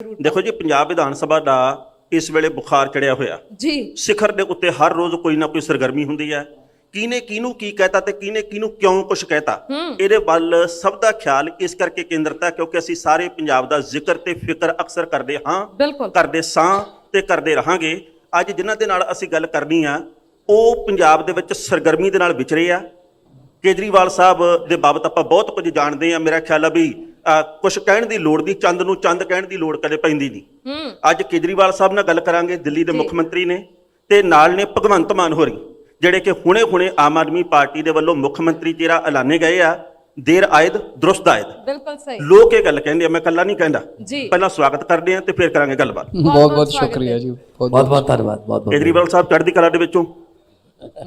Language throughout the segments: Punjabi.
देखो जी, पंजाब विधान सभा का इस वेले बुखार चढ़िया होया जी। शिखर के उत्ते हर रोज कोई ना कोई सरगर्मी हुंदी है। किने किनू की कहता ते किने किनू क्यों कुछ कहता, ਇਹਦੇ ਵੱਲ ਸਭ ਦਾ ਖਿਆਲ ਇਸ ਕਰਕੇ ਕੇਂਦਰਿਤ ਹੈ ਕਿਉਂਕਿ ਅਸੀਂ ਸਾਰੇ ਪੰਜਾਬ ਦਾ ਜ਼ਿਕਰ ਤੇ ਫਿਕਰ ਅਕਸਰ ਕਰਦੇ ਹਾਂ, ਬਿਲਕੁਲ ਕਰਦੇ ਸਾਂ ਤੇ ਕਰਦੇ ਰਹਾਂਗੇ। ਅੱਜ ਜਿਨ੍ਹਾਂ ਦੇ ਨਾਲ ਅਸੀਂ ਗੱਲ ਕਰਨੀ ਆ ਉਹ ਪੰਜਾਬ ਦੇ ਵਿੱਚ ਸਰਗਰਮੀ ਦੇ ਨਾਲ ਵਿਚਰੇ ਆ। ਕੇਜਰੀਵਾਲ ਸਾਹਿਬ ਦੇ ਬਾਬਤ ਆਪਾਂ ਬਹੁਤ ਕੁਝ ਜਾਣਦੇ ਆ। ਮੇਰਾ ਖਿਆਲ ਆ ਵੀ ਕੁਛ ਕਹਿਣ ਦੀ ਲੋੜ ਨਹੀਂ, ਚੰਦ ਨੂੰ ਚੰਦ ਕਹਿਣ ਦੀ ਲੋੜ ਕਦੇ ਪੈਂਦੀ ਨਹੀਂ। ਅੱਜ ਕੇਜਰੀਵਾਲ ਸਾਹਿਬ ਨਾਲ ਗੱਲ ਕਰਾਂਗੇ। ਦਿੱਲੀ ਦੇ ਮੁੱਖ ਮੰਤਰੀ ਨੇ ਤੇ ਨਾਲ ਨੇ ਭਗਵੰਤ ਮਾਨ ਹੋਰੀ, ਜਿਹੜੇ ਕਿ ਹੁਣੇ ਆਮ ਆਦਮੀ ਪਾਰਟੀ ਦੇ ਵੱਲੋਂ ਮੁੱਖ ਮੰਤਰੀ ਚਿਹਰਾ ਐਲਾਨੇ ਗਏ ਆ। ਦੇਰ ਆਇਦ ਦੁਰਸਤ ਆਇਦ, ਬਿਲਕੁਲ ਸਹੀ ਲੋਕ ਇਹ ਗੱਲ ਕਹਿੰਦੇ ਆ, ਮੈਂ ਕੱਲਾ ਨਹੀਂ ਕਹਿੰਦਾ। ਜੀ। ਪਹਿਲਾਂ ਸਵਾਗਤ ਕਰਦੇ ਆ ਤੇ ਫਿਰ ਕਰਾਂਗੇ ਗੱਲਬਾਤ। बहुत बहुत शुक्रिया जी, बहुत बहुत धन्यवाद। बहुत ਕੇਜਰੀਵਾਲ ਸਾਹਿਬ ਚੜ੍ਹਦੀ ਕਲਾ ਦੇ ਵਿੱਚੋਂ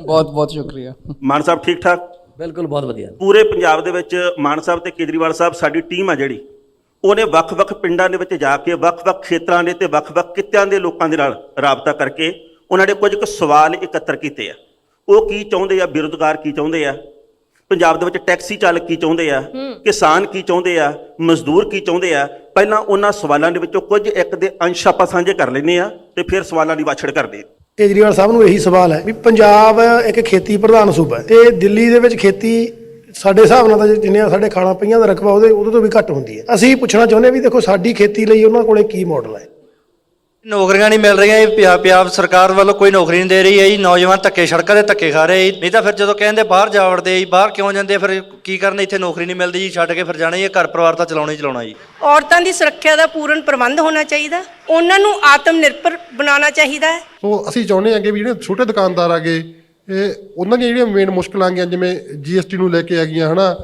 बहुत शुक्रिया। ਮਾਨ ਸਾਹਿਬ ਠੀਕ ਠਾਕ? बिल्कुल बहुत वधिया। ਪੂਰੇ ਪੰਜਾਬ ਦੇ ਵਿੱਚ ਮਾਨ ਸਾਹਿਬ ਤੇ ਕੇਜਰੀਵਾਲ ਸਾਹਿਬ ਸਾਡੀ ਟੀਮ ਆ ਜਿਹੜੀ ਉਹਨੇ ਵੱਖ-ਵੱਖ ਪਿੰਡਾਂ ਦੇ ਵਿੱਚ ਜਾ ਕੇ ਵੱਖ-ਵੱਖ ਖੇਤਰਾਂ ਦੇ ਤੇ ਵੱਖ-ਵੱਖ ਕਿੱਤਿਆਂ ਦੇ ਲੋਕਾਂ ਦੇ ਨਾਲ ਰਾਬਤਾ ਕਰਕੇ ਉਹਨਾਂ ਦੇ ਕੁਝ ਕੁ ਸਵਾਲ ਇਕੱਤਰ ਕੀਤੇ ਆ। ਉਹ ਕੀ ਚਾਹੁੰਦੇ ਆ, ਬੇਰੁਜ਼ਗਾਰ ਕੀ ਚਾਹੁੰਦੇ ਆ, ਪੰਜਾਬ ਦੇ ਵਿੱਚ ਟੈਕਸੀ ਚਾਲਕ ਕੀ ਚਾਹੁੰਦੇ ਆ, ਕਿਸਾਨ ਕੀ ਚਾਹੁੰਦੇ ਆ, ਮਜ਼ਦੂਰ ਕੀ ਚਾਹੁੰਦੇ ਆ। ਪਹਿਲਾਂ ਉਹਨਾਂ ਸਵਾਲਾਂ ਦੇ ਵਿੱਚੋਂ ਕੁਝ ਇੱਕ ਦੇ ਅੰਸ਼ ਆਪਾਂ ਸਾਂਝੇ ਕਰ ਲੈਂਦੇ ਆ ਤੇ ਫਿਰ ਸਵਾਲਾਂ ਦੀ ਵਾਛੜ ਕਰਦੇ ਆ। ਕੇਜਰੀਵਾਲ ਸਾਹਿਬ ਨੂੰ ਇਹੀ ਸਵਾਲ ਹੈ ਵੀ ਪੰਜਾਬ ਇੱਕ ਖੇਤੀ ਪ੍ਰਧਾਨ ਸੂਬਾ ਹੈ ਤੇ ਦਿੱਲੀ ਦੇ ਵਿੱਚ ਖੇਤੀ ਸਾਡੇ ਹਿਸਾਬ ਨਾਲ ਤਾਂ ਜਿੰਨੇ ਸਾਡੇ ਖਾਣਾ ਪਈਆਂ ਦਾ ਰਕਬਾ ਉਹਦੇ ਤੋਂ ਵੀ ਘੱਟ ਹੁੰਦੀ ਹੈ। ਅਸੀਂ ਪੁੱਛਣਾ ਚਾਹੁੰਦੇ ਹਾਂ ਵੀ ਦੇਖੋ ਸਾਡੀ ਖੇਤੀ ਲਈ ਉਹਨਾਂ ਕੋਲੇ ਕੀ ਮਾਡਲ ਹੈ। ਨੌਕਰੀਆਂ ਨਹੀਂ ਮਿਲ ਰਹੀਆਂ। ਪੰਜਾਬ ਸਰਕਾਰ ਵੱਲੋਂ ਕੋਈ ਨੌਕਰੀ ਨਹੀਂ ਦੇ ਰਹੀ ਹੈ ਜੀ। ਨੌਜਵਾਨ ਧੱਕੇ ਸੜਕਾਂ ਦੇ ਧੱਕੇ ਖਾ ਰਹੇ ਜੀ। ਨਹੀਂ ਤਾਂ ਫਿਰ ਜਦੋਂ ਕਹਿੰਦੇ ਬਾਹਰ ਜਾ ਵੜਦੇ ਜੀ, ਬਾਹਰ ਕਿਉਂ ਜਾਂਦੇ ਫਿਰ ਕੀ ਕਰਨ? ਇੱਥੇ ਨੌਕਰੀ ਨਹੀਂ ਮਿਲਦੀ ਜੀ, ਛੱਡ ਕੇ ਫਿਰ ਜਾਣਾ ਜੀ। ਘਰ ਪਰਿਵਾਰ ਤਾਂ ਚਲਾਉਣਾ ਹੀ ਚਲਾਉਣਾ ਜੀ। ਔਰਤਾਂ ਦੀ ਸੁਰੱਖਿਆ ਦਾ ਪੂਰਨ ਪ੍ਰਬੰਧ ਹੋਣਾ ਚਾਹੀਦਾ, ਉਹਨਾਂ ਨੂੰ ਆਤਮ ਨਿਰਭਰ ਬਣਾਉਣਾ ਚਾਹੀਦਾ ਹੈ। ਸੋ ਅਸੀਂ ਚਾਹੁੰਦੇ ਹਾਂ ਕਿ ਵੀ ਜਿਹੜੇ ਛੋਟੇ ਦੁਕਾਨਦਾਰ ਆਗੇ ਇਹ ਉਹਨਾਂ ਦੀਆਂ ਜਿਹੜੀਆਂ ਮੇਨ ਮੁਸ਼ਕਲਾਂ ਆਗੀਆਂ, ਜਿਵੇਂ GST ਨੂੰ ਲੈ ਕੇ ਆ ਗਈਆਂ ਹੈ ਨਾ,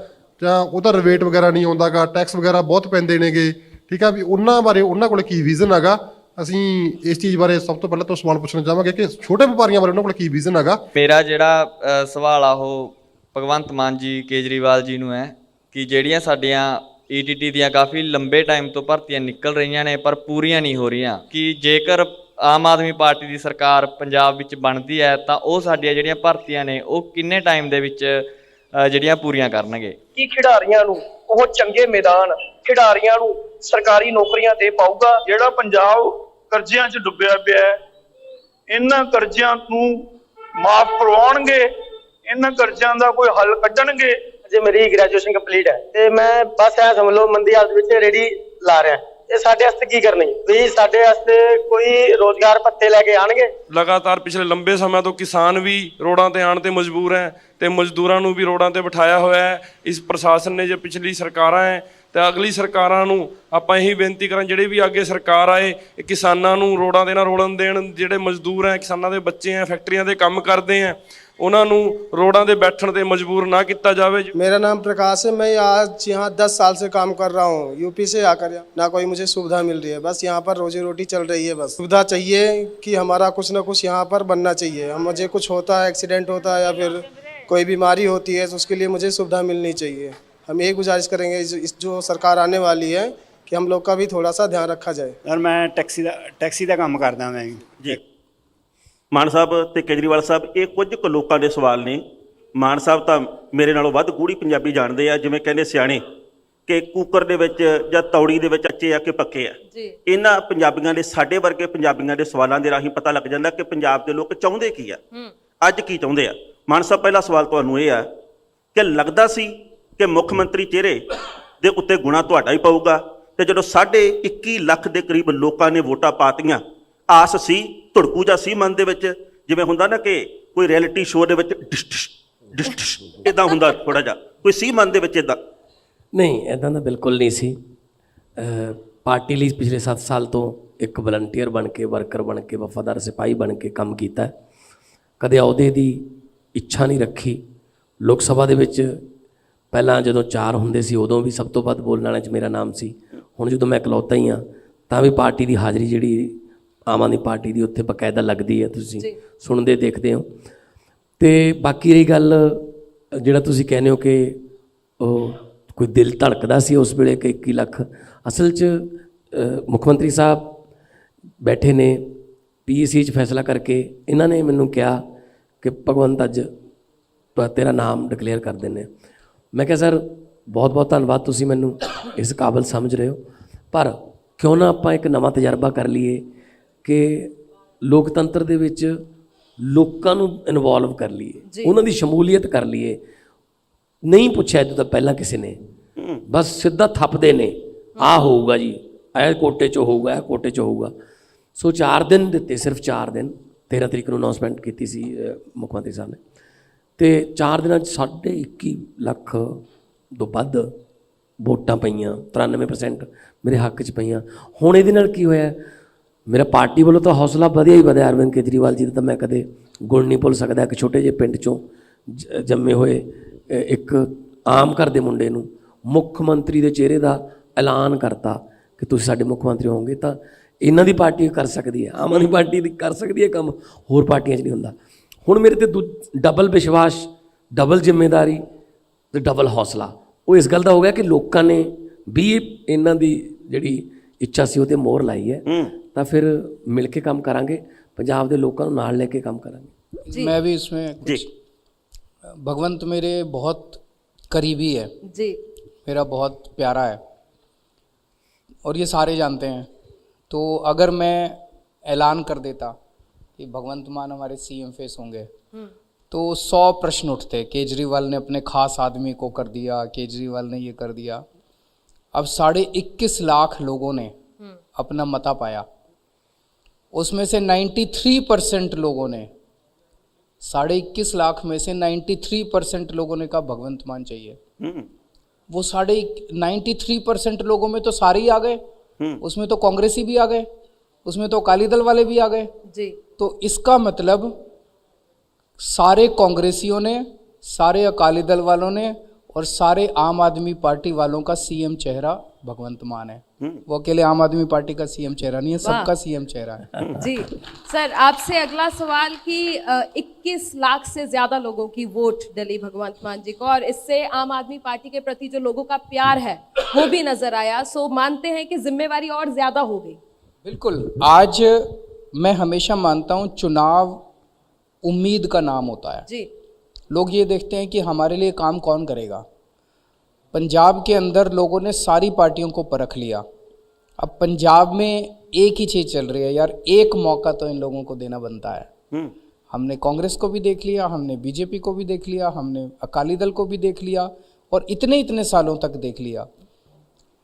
ਜਾਂ ਉਹਦਾ ਰਿਬੇਟ ਵਗੈਰਾ ਨਹੀਂ ਆਉਂਦਾ ਗਾ, ਟੈਕਸ ਵਗੈਰਾ ਬਹੁਤ ਪੈਂਦੇ ਨੇਗੇ, ਠੀਕ ਆ, ਵੀ ਉਹਨਾਂ ਬਾਰੇ ਉਹਨਾਂ ਕੋਲ ਕੀ ਵਿਜ਼ਨ ਹੈਗਾ। ਅਸੀਂ ਇਸ ਚੀਜ਼ ਬਾਰੇ ਸਭ ਤੋਂ ਪਹਿਲਾਂ ਤੋਂ ਸਵਾਲ ਪੁੱਛਣਾ ਚਾਹਾਂਗੇ ਕਿ ਛੋਟੇ ਵਪਾਰੀਆਂ ਬਾਰੇ ਉਹਨਾਂ ਕੋਲ ਕੀ ਵਿਜ਼ਨ ਹੈਗਾ। ਮੇਰਾ ਜਿਹੜਾ ਸਵਾਲ ਆ ਉਹ ਭਗਵੰਤ ਮਾਨ ਜੀ ਕੇਜਰੀਵਾਲ ਜੀ ਨੂੰ ਹੈ ਕਿ ਜਿਹੜੀਆਂ ਸਾਡੀਆਂ ETT ਦੀਆਂ ਕਾਫੀ ਲੰਬੇ ਟਾਈਮ ਤੋਂ ਭਰਤੀਆਂ ਨਿਕਲ ਰਹੀਆਂ ਨੇ ਪਰ ਪੂਰੀਆਂ ਨਹੀਂ ਹੋ ਰਹੀਆਂ, ਕਿ ਜੇਕਰ ਆਮ ਆਦਮੀ ਪਾਰਟੀ ਦੀ ਸਰਕਾਰ ਪੰਜਾਬ ਵਿੱਚ ਬਣਦੀ ਹੈ ਤਾਂ ਉਹ ਸਾਡੀਆਂ ਜਿਹੜੀਆਂ ਭਰਤੀਆਂ ਨੇ ਉਹ ਕਿੰਨੇ ਟਾਈਮ ਦੇ ਵਿੱਚ ਜਿਹੜੀਆਂ ਪੂਰੀਆਂ ਕਰਨਗੇ। ਕਿ ਖਿਡਾਰੀਆਂ ਨੂੰ ਉਹ ਚੰਗੇ ਮੈਦਾਨ, ਖਿਡਾਰੀਆਂ ਨੂੰ ਸਰਕਾਰੀ ਨੌਕਰੀਆਂ ਦੇ ਪਾਊਗਾ। ਜਿਹੜਾ ਪੰਜਾਬ ਕਰਜ਼ਿਆਂ 'ਚ ਡੁੱਬਿਆ ਪਿਆ ਹੈ, ਇਹਨਾਂ ਕਰਜ਼ਿਆਂ ਨੂੰ ਮਾਫ ਕਰਵਾਉਣਗੇ, ਇਹਨਾਂ ਕਰਜ਼ਿਆਂ ਦਾ ਕੋਈ ਹੱਲ ਕੱਢਣਗੇ। ਜੇ ਮੇਰੀ ਗ੍ਰੈਜੂਏਸ਼ਨ ਕੰਪਲੀਟ ਹੈ ਤੇ ਮੈਂ ਬਸ ਐ ਸਮਝ ਲਓ ਮੰਦੀ ਹਾਲਤ ਵਿੱਚ ਰੇੜੀ ਲਾ ਰਿਹਾ। ਇਹ ਸਾਡੇ ਵਾਸਤੇ ਕੀ ਕਰਨੀ ਵੀ ਸਾਡੇ ਵਾਸਤੇ ਕੋਈ ਰੋਜ਼ਗਾਰ ਭੱਤੇ ਲੈ ਕੇ ਆਣਗੇ। ਲਗਾਤਾਰ ਪਿਛਲੇ ਲੰਬੇ ਸਮੇਂ ਤੋਂ ਕਿਸਾਨ ਵੀ ਰੋਡਾਂ ਤੇ ਆਉਣ ਤੇ ਮਜਬੂਰ ਹੈ ਤੇ ਮਜ਼ਦੂਰਾਂ ਨੂੰ ਵੀ ਰੋਡਾਂ ਤੇ ਬਿਠਾਇਆ ਹੋਇਆ ਹੈ ਇਸ ਪ੍ਰਸ਼ਾਸਨ ਨੇ। ਜੇ ਪਿਛਲੀ ਸਰਕਾਰਾਂ ਹੈ ਤੇ ਅਗਲੀ ਸਰਕਾਰਾਂ ਨੂੰ ਆਪਾਂ ਇਹੀ ਬੇਨਤੀ ਕਰਾਂ ਜਿਹੜੇ ਵੀ ਅੱਗੇ ਸਰਕਾਰ ਆਏ ਇਹ ਕਿਸਾਨਾਂ ਨੂੰ ਰੋਡਾਂ ਤੇ ਨਾ ਰੋਲਣ ਦੇਣ। ਜਿਹੜੇ ਮਜ਼ਦੂਰ ਹੈ, ਕਿਸਾਨਾਂ ਦੇ ਬੱਚੇ ਹੈ, ਫੈਕਟਰੀਆਂ ਦੇ ਕੰਮ ਕਰਦੇ ਹੈ, ਉਹਨਾਂ ਨੂੰ रोडों पे बैठने पे मजबूर ना किया जाए। मेरा नाम प्रकाश है, मैं आज यहाँ 10 साल से काम कर रहा हूँ। यूपी से आकर ना कोई मुझे सुविधा मिल रही है, बस यहाँ पर रोजी रोटी चल रही है। बस सुविधा चाहिए कि हमारा कुछ ना कुछ यहाँ पर बनना चाहिए। हम मुझे कुछ होता है, एक्सीडेंट होता है या फिर कोई बीमारी होती है तो उसके लिए मुझे सुविधा मिलनी चाहिए। हम यही गुजारिश करेंगे इस जो सरकार आने वाली है कि हम लोग का भी थोड़ा सा ध्यान रखा जाए। यार मैं टैक्सी का काम करता मैं जी। ਮਾਨ ਸਾਹਿਬ ਤੇ ਕੇਜਰੀਵਾਲ ਸਾਹਿਬ ਇਹ ਕੁਝ ਕੁ ਲੋਕਾਂ ਦੇ ਸਵਾਲ ਨੇ। ਮਾਨ ਸਾਹਿਬ ਤਾਂ ਮੇਰੇ ਨਾਲੋਂ ਵੱਧ ਗੂੜੀ ਪੰਜਾਬੀ ਜਾਣਦੇ ਆ। ਜਿਵੇਂ ਕਹਿੰਦੇ ਸਿਆਣੇ ਕਿ ਕੁੱਕਰ ਦੇ ਵਿੱਚ ਜਾਂ ਤੌੜੀ ਦੇ ਵਿੱਚ ਕੱਚੇ ਆ ਕਿ ਪੱਕੇ ਆ। ਇਹਨਾਂ ਪੰਜਾਬੀਆਂ ਦੇ, ਸਾਡੇ ਵਰਗੇ ਪੰਜਾਬੀਆਂ ਦੇ ਸਵਾਲਾਂ ਦੇ ਰਾਹੀਂ ਪਤਾ ਲੱਗ ਜਾਂਦਾ ਕਿ ਪੰਜਾਬ ਦੇ ਲੋਕ ਚਾਹੁੰਦੇ ਕੀ ਆ, ਅੱਜ ਕੀ ਚਾਹੁੰਦੇ ਆ। ਮਾਨ ਸਾਹਿਬ ਪਹਿਲਾ ਸਵਾਲ ਤੁਹਾਨੂੰ ਇਹ ਆ ਕਿ ਲੱਗਦਾ ਸੀ ਕਿ ਮੁੱਖ ਮੰਤਰੀ ਚਿਹਰੇ ਦੇ ਉੱਤੇ ਗੁਣਾ ਤੁਹਾਡਾ ਹੀ ਪਊਗਾ ਤੇ ਜਦੋਂ 21.5 ਲੱਖ ਦੇ ਕਰੀਬ ਲੋਕਾਂ ਨੇ ਵੋਟਾਂ ਪਾਤੀਆਂ, ਆਸ ਸੀ, ਧੜਕੂ ਜਾ ਸੀ ਮਨ ਦੇ ਵਿੱਚ, ਜਿਵੇਂ ਹੁੰਦਾ ਨਾ ਕਿ ਕੋਈ ਰਿਐਲਿਟੀ ਸ਼ੋਅ ਦੇ ਵਿੱਚ ਇਦਾਂ ਹੁੰਦਾ ਥੋੜਾ ਜਿਹਾ, ਕੋਈ ਸੀ ਮਨ ਦੇ ਵਿੱਚ ਇਦਾਂ? ਨਹੀਂ, ਇਦਾਂ ਦਾ ਬਿਲਕੁਲ ਨਹੀਂ ਸੀ। ਪਾਰਟੀ ਲਈ ਪਿਛਲੇ 7 ਸਾਲ ਤੋਂ ਇੱਕ ਵਲੰਟੀਅਰ ਬਣ ਕੇ, ਵਰਕਰ ਬਣ ਕੇ, ਵਫਾਦਾਰ ਸਿਪਾਹੀ ਬਣ ਕੇ ਕੰਮ ਕੀਤਾ। ਕਦੇ ਅਹੁਦੇ ਦੀ ਇੱਛਾ ਨਹੀਂ ਰੱਖੀ। ਲੋਕ ਸਭਾ ਦੇ ਵਿੱਚ ਪਹਿਲਾਂ ਜਦੋਂ 4 ਹੁੰਦੇ ਸੀ ਉਦੋਂ ਵੀ ਸਭ ਤੋਂ ਵੱਧ ਬੋਲਣ ਵਾਲਿਆਂ 'ਚ ਮੇਰਾ ਨਾਮ ਸੀ। ਹੁਣ ਜਦੋਂ ਮੈਂ ਇਕਲੌਤਾ ਹੀ ਹਾਂ ਤਾਂ ਵੀ ਪਾਰਟੀ ਦੀ ਹਾਜ਼ਰੀ ਜਿਹੜੀ ਆਮ ਆਦਮੀ ਪਾਰਟੀ ਦੀ ਉੱਥੇ ਬਕਾਇਦਾ ਲੱਗਦੀ ਹੈ, ਤੁਸੀਂ ਸੁਣਦੇ ਦੇਖਦੇ ਹੋ। ਅਤੇ ਬਾਕੀ ਰਹੀ ਗੱਲ ਜਿਹੜਾ ਤੁਸੀਂ ਕਹਿੰਦੇ ਹੋ ਕਿ ਉਹ ਕੋਈ ਦਿਲ ਧੜਕਦਾ ਸੀ ਉਸ ਵੇਲੇ ਕਿ 21 ਲੱਖ, ਅਸਲ 'ਚ ਮੁੱਖ ਮੰਤਰੀ ਸਾਹਿਬ ਬੈਠੇ ਨੇ PEC 'ਚ ਫੈਸਲਾ ਕਰਕੇ। ਇਹਨਾਂ ਨੇ ਮੈਨੂੰ ਕਿਹਾ ਕਿ ਭਗਵੰਤ ਅੱਜ ਤੇਰਾ ਨਾਮ ਡਿਕਲੇਅਰ ਕਰ ਦਿੰਦੇ। ਮੈਂ ਕਿਹਾ ਸਰ ਬਹੁਤ ਬਹੁਤ ਧੰਨਵਾਦ, ਤੁਸੀਂ ਮੈਨੂੰ ਇਸ ਕਾਬਲ ਸਮਝ ਰਹੇ ਹੋ, ਪਰ ਕਿਉਂ ਨਾ ਆਪਾਂ ਇੱਕ ਨਵਾਂ ਤਜਰਬਾ ਕਰ ਲਈਏ ਕਿ ਲੋਕਤੰਤਰ ਦੇ ਵਿੱਚ ਲੋਕਾਂ ਨੂੰ ਇਨਵੋਲਵ ਕਰ ਲਈਏ, ਉਹਨਾਂ ਦੀ ਸ਼ਮੂਲੀਅਤ ਕਰ ਲਈਏ। ਨਹੀਂ ਪੁੱਛਿਆ ਜਦੋਂ ਪਹਿਲਾਂ ਕਿਸੇ ਨੇ, ਬਸ ਸਿੱਧਾ ਥੱਪਦੇ ਨੇ, ਆਹ ਹੋਊਗਾ ਜੀ, ਇਹ ਕੋਟੇ 'ਚੋਂ ਹੋਊਗਾ, ਇਹ ਕੋਟੇ 'ਚੋਂ ਹੋਊਗਾ। ਸੋ 4 ਦਿਨ ਦਿੱਤੇ, ਸਿਰਫ 4 ਦਿਨ। 13 ਤਰੀਕ ਨੂੰ ਅਨਾਊਂਸਮੈਂਟ ਕੀਤੀ ਸੀ ਮੁੱਖ ਮੰਤਰੀ ਸਾਹਿਬ ਨੇ, ਅਤੇ 4 ਦਿਨਾਂ 'ਚ 21.5 ਲੱਖ ਤੋਂ ਵੱਧ ਵੋਟਾਂ ਪਈਆਂ, 93% ਮੇਰੇ ਹੱਕ 'ਚ ਪਈਆਂ। ਹੁਣ ਇਹਦੇ ਨਾਲ ਕੀ ਹੋਇਆ, ਮੇਰਾ ਪਾਰਟੀ ਵੱਲੋਂ ਤਾਂ ਹੌਸਲਾ ਵਧਿਆ ਹੀ ਵਧਿਆ। ਅਰਵਿੰਦ ਕੇਜਰੀਵਾਲ ਜੀ ਦਾ ਤਾਂ ਮੈਂ ਕਦੇ ਗੁਣ ਨਹੀਂ ਭੁੱਲ ਸਕਦਾ। ਇੱਕ ਛੋਟੇ ਜਿਹੇ ਪਿੰਡ 'ਚੋਂ ਜੰਮੇ ਹੋਏ ਇੱਕ ਆਮ ਘਰ ਦੇ ਮੁੰਡੇ ਨੂੰ ਮੁੱਖ ਮੰਤਰੀ ਦੇ ਚਿਹਰੇ ਦਾ ਐਲਾਨ ਕਰਤਾ ਕਿ ਤੁਸੀਂ ਸਾਡੇ ਮੁੱਖ ਮੰਤਰੀ ਹੋਵੋਗੇ, ਤਾਂ ਇਹਨਾਂ ਦੀ ਪਾਰਟੀ ਕਰ ਸਕਦੀ ਹੈ, ਆਮ ਆਦਮੀ ਪਾਰਟੀ ਦੀ ਕਰ ਸਕਦੀ ਹੈ ਕੰਮ, ਹੋਰ ਪਾਰਟੀਆਂ 'ਚ ਨਹੀਂ ਹੁੰਦਾ। ਹੁਣ ਮੇਰੇ 'ਤੇ ਡਬਲ ਵਿਸ਼ਵਾਸ, ਡਬਲ ਜ਼ਿੰਮੇਵਾਰੀ ਅਤੇ ਡਬਲ ਹੌਸਲਾ। ਉਹ ਇਸ ਗੱਲ ਦਾ ਹੋ ਗਿਆ ਕਿ ਲੋਕਾਂ ਨੇ ਵੀ ਇਹਨਾਂ ਦੀ ਜਿਹੜੀ ਇੱਛਾ ਸੀ ਉਹ 'ਤੇ ਮੋਹਰ ਲਾਈ ਹੈ, ਤਾਂ ਫਿਰ ਮਿਲ ਕੇ ਕੰਮ ਕਰਾਂਗੇ, ਪੰਜਾਬ ਦੇ ਲੋਕਾਂ ਨੂੰ ਨਾਲ ਲੈ ਕੇ ਕੰਮ ਕਰਾਂਗੇ। मैं भी इसमें कुछ, भगवंत मेरे बहुत करीबी है जी, मेरा बहुत प्यारा है और ये सारे जानते हैं। तो अगर मैं ऐलान कर देता कि भगवंत मान हमारे सीएम फेस होंगे तो 100 प्रश्न उठते। केजरीवाल ने अपने खास आदमी को कर दिया, केजरीवाल ने ये कर दिया। अब 21.5 लाख लोगों ने अपना मता पाया, उसमें से 93% लोगों ने, 21.5 लाख में से 93% लोगों ने कहा भगवंत मान चाहिए। वो 93% लोगों में तो सारे ही आ गए, उसमें तो कांग्रेसी भी आ गए, उसमें तो अकाली दल वाले भी आ गए जी। तो इसका मतलब सारे कांग्रेसियों ने, सारे अकाली दल वालों ने और सारे आम आदमी पार्टी वालों का सीएम चेहरा भगवंत मान है। वो अकेले आम आदमी पार्टी का सीएम चेहरा नहीं है, सबका सीएम चेहरा है जी। सर आपसे अगला सवाल कि 21 लाख से ज्यादा लोगों की वोट डली भगवंत मान जी को, और इससे आम आदमी पार्टी के प्रति जो लोगों का प्यार है वो भी नजर आया। सो मानते हैं कि जिम्मेवारी और ज्यादा हो गई? बिल्कुल। आज मैं हमेशा मानता हूँ चुनाव उम्मीद का नाम होता है जी। लोग ये देखते हैं कि हमारे लिए काम कौन करेगा। पंजाब के अंदर लोगों ने सारी पार्टियों को परख लिया। अब पंजाब में एक ही चीज़ चल रही है यार, एक मौका तो इन लोगों को देना बनता है। हमने कांग्रेस को भी देख लिया, हमने बीजेपी को भी देख लिया, हमने अकाली दल को भी देख लिया और इतने सालों तक देख लिया।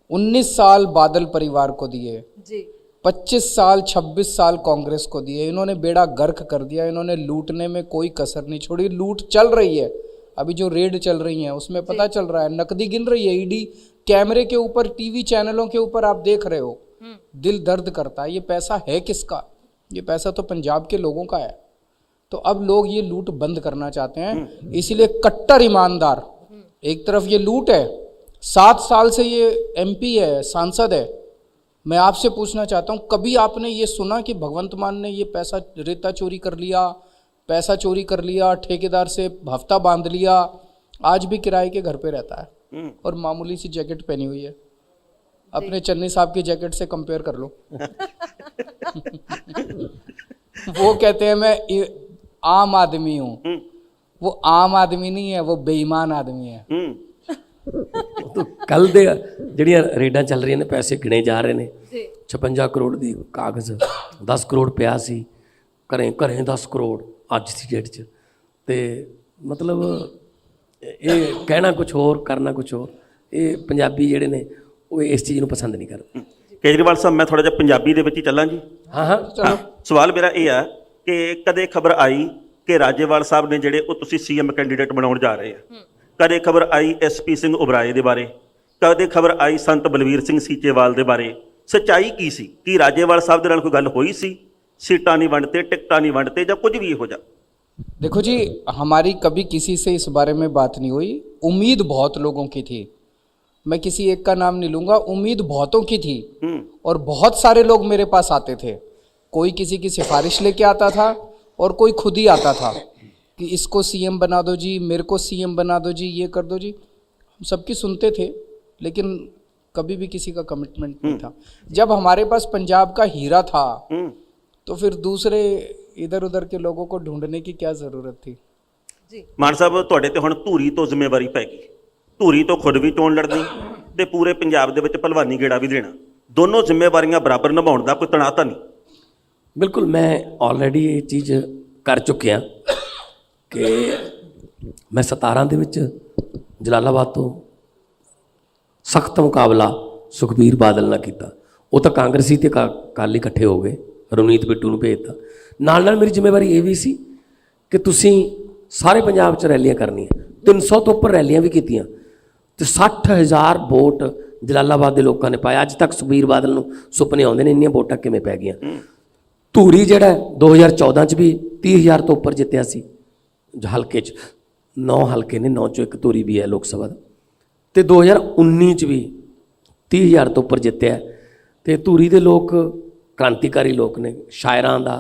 19 साल बादल परिवार को दिए जी, 25 साल 26 साल कांग्रेस को दिए। इन्होंने बेड़ा गर्क कर दिया, इन्होंने लूटने में कोई कसर नहीं छोड़ी। लूट चल रही है, अभी जो रेड चल रही है उसमें पता चल रहा है, नकदी गिन रही है ईडी, कैमरे के ऊपर, टीवी चैनलों के ऊपर आप देख रहे हो। दिल दर्द करता है, ये पैसा है किसका? ये पैसा तो पंजाब के लोगों का है। तो अब लोग ये लूट बंद करना चाहते हैं, इसीलिए कट्टर ईमानदार। एक तरफ ये लूट है, 7 साल से ये MP है, सांसद है। मैं आपसे पूछना चाहता हूँ, कभी आपने ये सुना कि भगवंत मान ने ये पैसा, रेता चोरी कर लिया, पैसा चोरी कर लिया, ठेकेदार से हफ्ता बांध लिया, आज भी किराए के घर पे रहता है और मामूली सी जैकेट पहनी हुई है। अपने चन्नी साहब की जैकेट से कंपेयर कर लो। वो कहते हैं मैं आम आदमी हूँ, वो आम आदमी नहीं है, वो बेईमान आदमी है। तो कल दे ਜਿਹੜੀਆਂ ਰੇਡਾਂ ਚੱਲ ਰਹੀਆਂ ਨੇ, ਪੈਸੇ ਗਿਣੇ ਜਾ ਰਹੇ ਨੇ। 56 ਕਰੋੜ ਦੀ ਕਾਗਜ਼, 10 ਕਰੋੜ ਪਿਆ ਸੀ ਘਰੇ 10 ਕਰੋੜ ਅੱਜ ਦੀ ਡੇਟ 'ਚ। ਤੇ ਮਤਲਬ ਇਹ ਕਹਿਣਾ ਕੁਛ ਹੋਰ, ਕਰਨਾ ਕੁਛ ਹੋਰ। ਇਹ ਪੰਜਾਬੀ ਜਿਹੜੇ ਨੇ ਉਹ ਇਸ ਚੀਜ਼ ਨੂੰ ਪਸੰਦ ਨਹੀਂ ਕਰਦੇ। ਕੇਜਰੀਵਾਲ ਸਾਹਿਬ, ਮੈਂ ਥੋੜਾ ਜਿਹਾ ਪੰਜਾਬੀ ਦੇ ਵਿੱਚ ਹੀ ਚੱਲਾਂ ਜੀ। ਹਾਂ ਚਲੋ। ਸਵਾਲ ਮੇਰਾ ਇਹ ਆ ਕਿ ਕਦੇ ਖਬਰ ਆਈ ਕਿ ਰਾਜੇਵਾਲ ਸਾਹਿਬ ਨੇ ਜਿਹੜੇ ਉਹ ਤੁਸੀਂ CM ਕੈਂਡੀਡੇਟ ਬਣਾਉਣ ਜਾ ਰਹੇ ਆ, ਕਦੇ ਖਬਰ ਆਈ SP ਸਿੰਘ ਉਬਰਾਏ ਦੇ ਬਾਰੇ, ਕਦੇ ਖਬਰ ਆਈ ਸੰਤ ਬਲਵੀਰ ਸਿੰਘ ਸੀਚੇਵਾਲ ਦੇ ਬਾਰੇ। ਸੱਚਾਈ ਕੀ ਸੀ? ਕੀ ਰਾਜੇਵਾਲ ਸਾਹਿਬ ਦੇ ਨਾਲ ਕੋਈ ਗੱਲ ਹੋਈ ਸੀ? सीटा नहीं वंडते, टिकटा नहीं वंडते, या कुछ भी हो जा? देखो जी, हमारी कभी किसी से इस बारे में बात नहीं हुई। उम्मीद बहुत लोगों की थी, मैं किसी एक का नाम नहीं लूँगा, उम्मीद बहुतों की थी और बहुत सारे लोग मेरे पास आते थे। कोई किसी की सिफारिश लेके आता था और कोई खुद ही आता था कि इसको CM बना दो जी, मेरे को CM बना दो जी, ये कर दो जी। हम सबकी सुनते थे लेकिन कभी भी किसी का कमिटमेंट नहीं था। जब हमारे पास पंजाब का हीरा था तो फिर दूसरे इधर उधर के लोगों को ढूंढने की क्या ज़रूरत थी जी। मान साहब, ਤੁਹਾਡੇ ਤੇ ਹੁਣ ਧੂਰੀ ਤੋਂ ਜ਼ਿੰਮੇਵਾਰੀ ਪੈ ਗਈ। ਧੂਰੀ ਤੋਂ ਖੁਦ ਵੀ ਚੋਣ ਲੜਨੀ ਤੇ ਪੂਰੇ ਪੰਜਾਬ ਦੇ ਵਿੱਚ ਭਲਵਾਨੀ ਗੇੜਾ ਵੀ ਦੇਣਾ। ਦੋਨੋਂ ਜ਼ਿੰਮੇਵਾਰੀਆਂ ਬਰਾਬਰ ਨਿਭਾਉਣ ਦਾ ਕੋਈ ਤਣਾਅ ਤਾਂ ਨਹੀਂ? ਬਿਲਕੁਲ, ਮੈਂ ਆਲਰੇਡੀ ਇਹ ਚੀਜ਼ ਕਰ ਚੁੱਕਿਆ ਕਿ ਮੈਂ 17 ਦੇ ਵਿੱਚ ਜਲਾਲਾਬਾਦ ਤੋਂ ਸਖਤ ਮੁਕਾਬਲਾ ਸੁਖਬੀਰ ਬਾਦਲ ਨਾਲ ਕੀਤਾ। ਉਹ ਤਾਂ ਕਾਂਗਰਸੀ ਤੇ ਅਕਾਲੀ ਇਕੱਠੇ ਹੋ ਗਏ, ਰਵਨੀਤ ਬਿੱਟੂ ਨੂੰ ਭੇਜਤਾ। ਨਾਲ ਨਾਲ ਮੇਰੀ ਜ਼ਿੰਮੇਵਾਰੀ ਇਹ ਵੀ ਸੀ ਕਿ ਤੁਸੀਂ ਸਾਰੇ ਪੰਜਾਬ 'ਚ ਰੈਲੀਆਂ ਕਰਨੀਆਂ, 300 ਤੋਂ ਉੱਪਰ ਰੈਲੀਆਂ ਵੀ ਕੀਤੀਆਂ ਤੇ 60,000 ਵੋਟ ਜਲਾਲਾਬਾਦ ਦੇ ਲੋਕਾਂ ਨੇ ਪਾਇਆ। ਅੱਜ ਤੱਕ ਸੁਖਬੀਰ ਬਾਦਲ ਨੂੰ ਸੁਪਨੇ ਆਉਂਦੇ ਨੇ ਇੰਨੀਆਂ ਵੋਟਾਂ ਕਿਵੇਂ ਪੈ ਗਈਆਂ। ਧੂਰੀ ਜਿਹੜਾ 2014 'ਚ ਵੀ 30,000 ਤੋਂ ਉੱਪਰ ਜਿੱਤਿਆ ਸੀ ਹਲਕੇ 'ਚ, 9 ਹਲਕੇ ਨੇ, 9 ਚੋਂ ਇੱਕ ਧੂਰੀ ਵੀ ਹੈ ਲੋਕ ਸਭਾ ਦਾ, ਤੇ 2019 'ਚ ਵੀ 30,000 ਤੋਂ ਉੱਪਰ ਜਿੱਤਿਆ। ਤੇ ਧੂਰੀ ਦੇ ਲੋਕ ਕ੍ਰਾਂਤੀਕਾਰੀ ਲੋਕ ਨੇ, ਸ਼ਾਇਰਾਂ ਦਾ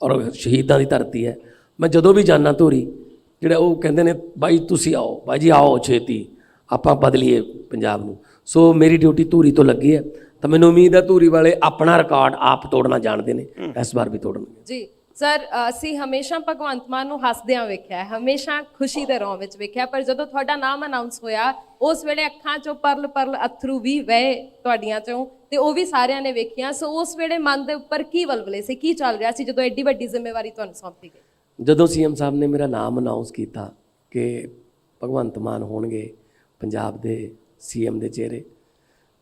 ਔਰ ਸ਼ਹੀਦਾਂ ਦੀ ਧਰਤੀ ਹੈ। ਮੈਂ ਜਦੋਂ ਵੀ ਜਾਂਦਾ ਧੂਰੀ, ਜਿਹੜਾ ਉਹ ਕਹਿੰਦੇ ਨੇ ਬਾਈ ਤੁਸੀਂ ਆਓ, ਬਾਈ ਜੀ ਆਓ ਛੇਤੀ ਆਪਾਂ ਬਦਲੀਏ ਪੰਜਾਬ ਨੂੰ। ਸੋ ਮੇਰੀ ਡਿਊਟੀ ਧੂਰੀ ਤੋਂ ਲੱਗੀ ਹੈ ਤਾਂ ਮੈਨੂੰ ਉਮੀਦ ਹੈ ਧੂਰੀ ਵਾਲੇ ਆਪਣਾ ਰਿਕਾਰਡ ਆਪ ਤੋੜਨਾ ਜਾਣਦੇ ਨੇ, ਇਸ ਵਾਰ ਵੀ ਤੋੜਨਗੇ। ਜੀ ਸਰ, ਅਸੀਂ ਹਮੇਸ਼ਾ ਭਗਵੰਤ ਮਾਨ ਨੂੰ ਹੱਸਦਿਆਂ ਵੇਖਿਆ, ਹਮੇਸ਼ਾ ਖੁਸ਼ੀ ਦੇ ਰੌਂ ਵਿੱਚ ਵੇਖਿਆ, ਪਰ ਜਦੋਂ ਤੁਹਾਡਾ ਨਾਮ ਅਨਾਉਂਸ ਹੋਇਆ ਉਸ ਵੇਲੇ ਅੱਖਾਂ 'ਚੋਂ ਪਰਲ ਪਰਲ ਅਥਰੂ ਵੀ ਵਹੇ ਤੁਹਾਡੀਆਂ 'ਚੋਂ, ਤੇ ਉਹ ਵੀ ਸਾਰਿਆਂ ਨੇ ਵੇਖਿਆ। ਸੋ ਉਸ ਵੇਲੇ ਮਨ ਦੇ ਉੱਪਰ ਕੀ ਵਲਵਲੇ ਸੀ, ਕੀ ਚੱਲ ਰਿਹਾ ਸੀ ਜਦੋਂ ਐਡੀ ਵੱਡੀ ਜ਼ਿੰਮੇਵਾਰੀ ਤੁਹਾਨੂੰ ਸੌਂਪੀ ਗਈ? ਜਦੋਂ ਸੀਐਮ ਸਾਹਿਬ ਨੇ ਮੇਰਾ ਨਾਮ ਅਨਾਉਂਸ ਕੀਤਾ ਕਿ ਭਗਵੰਤ ਮਾਨ ਹੋਣਗੇ ਪੰਜਾਬ ਦੇ ਸੀਐਮ ਦੇ ਚਿਹਰੇ,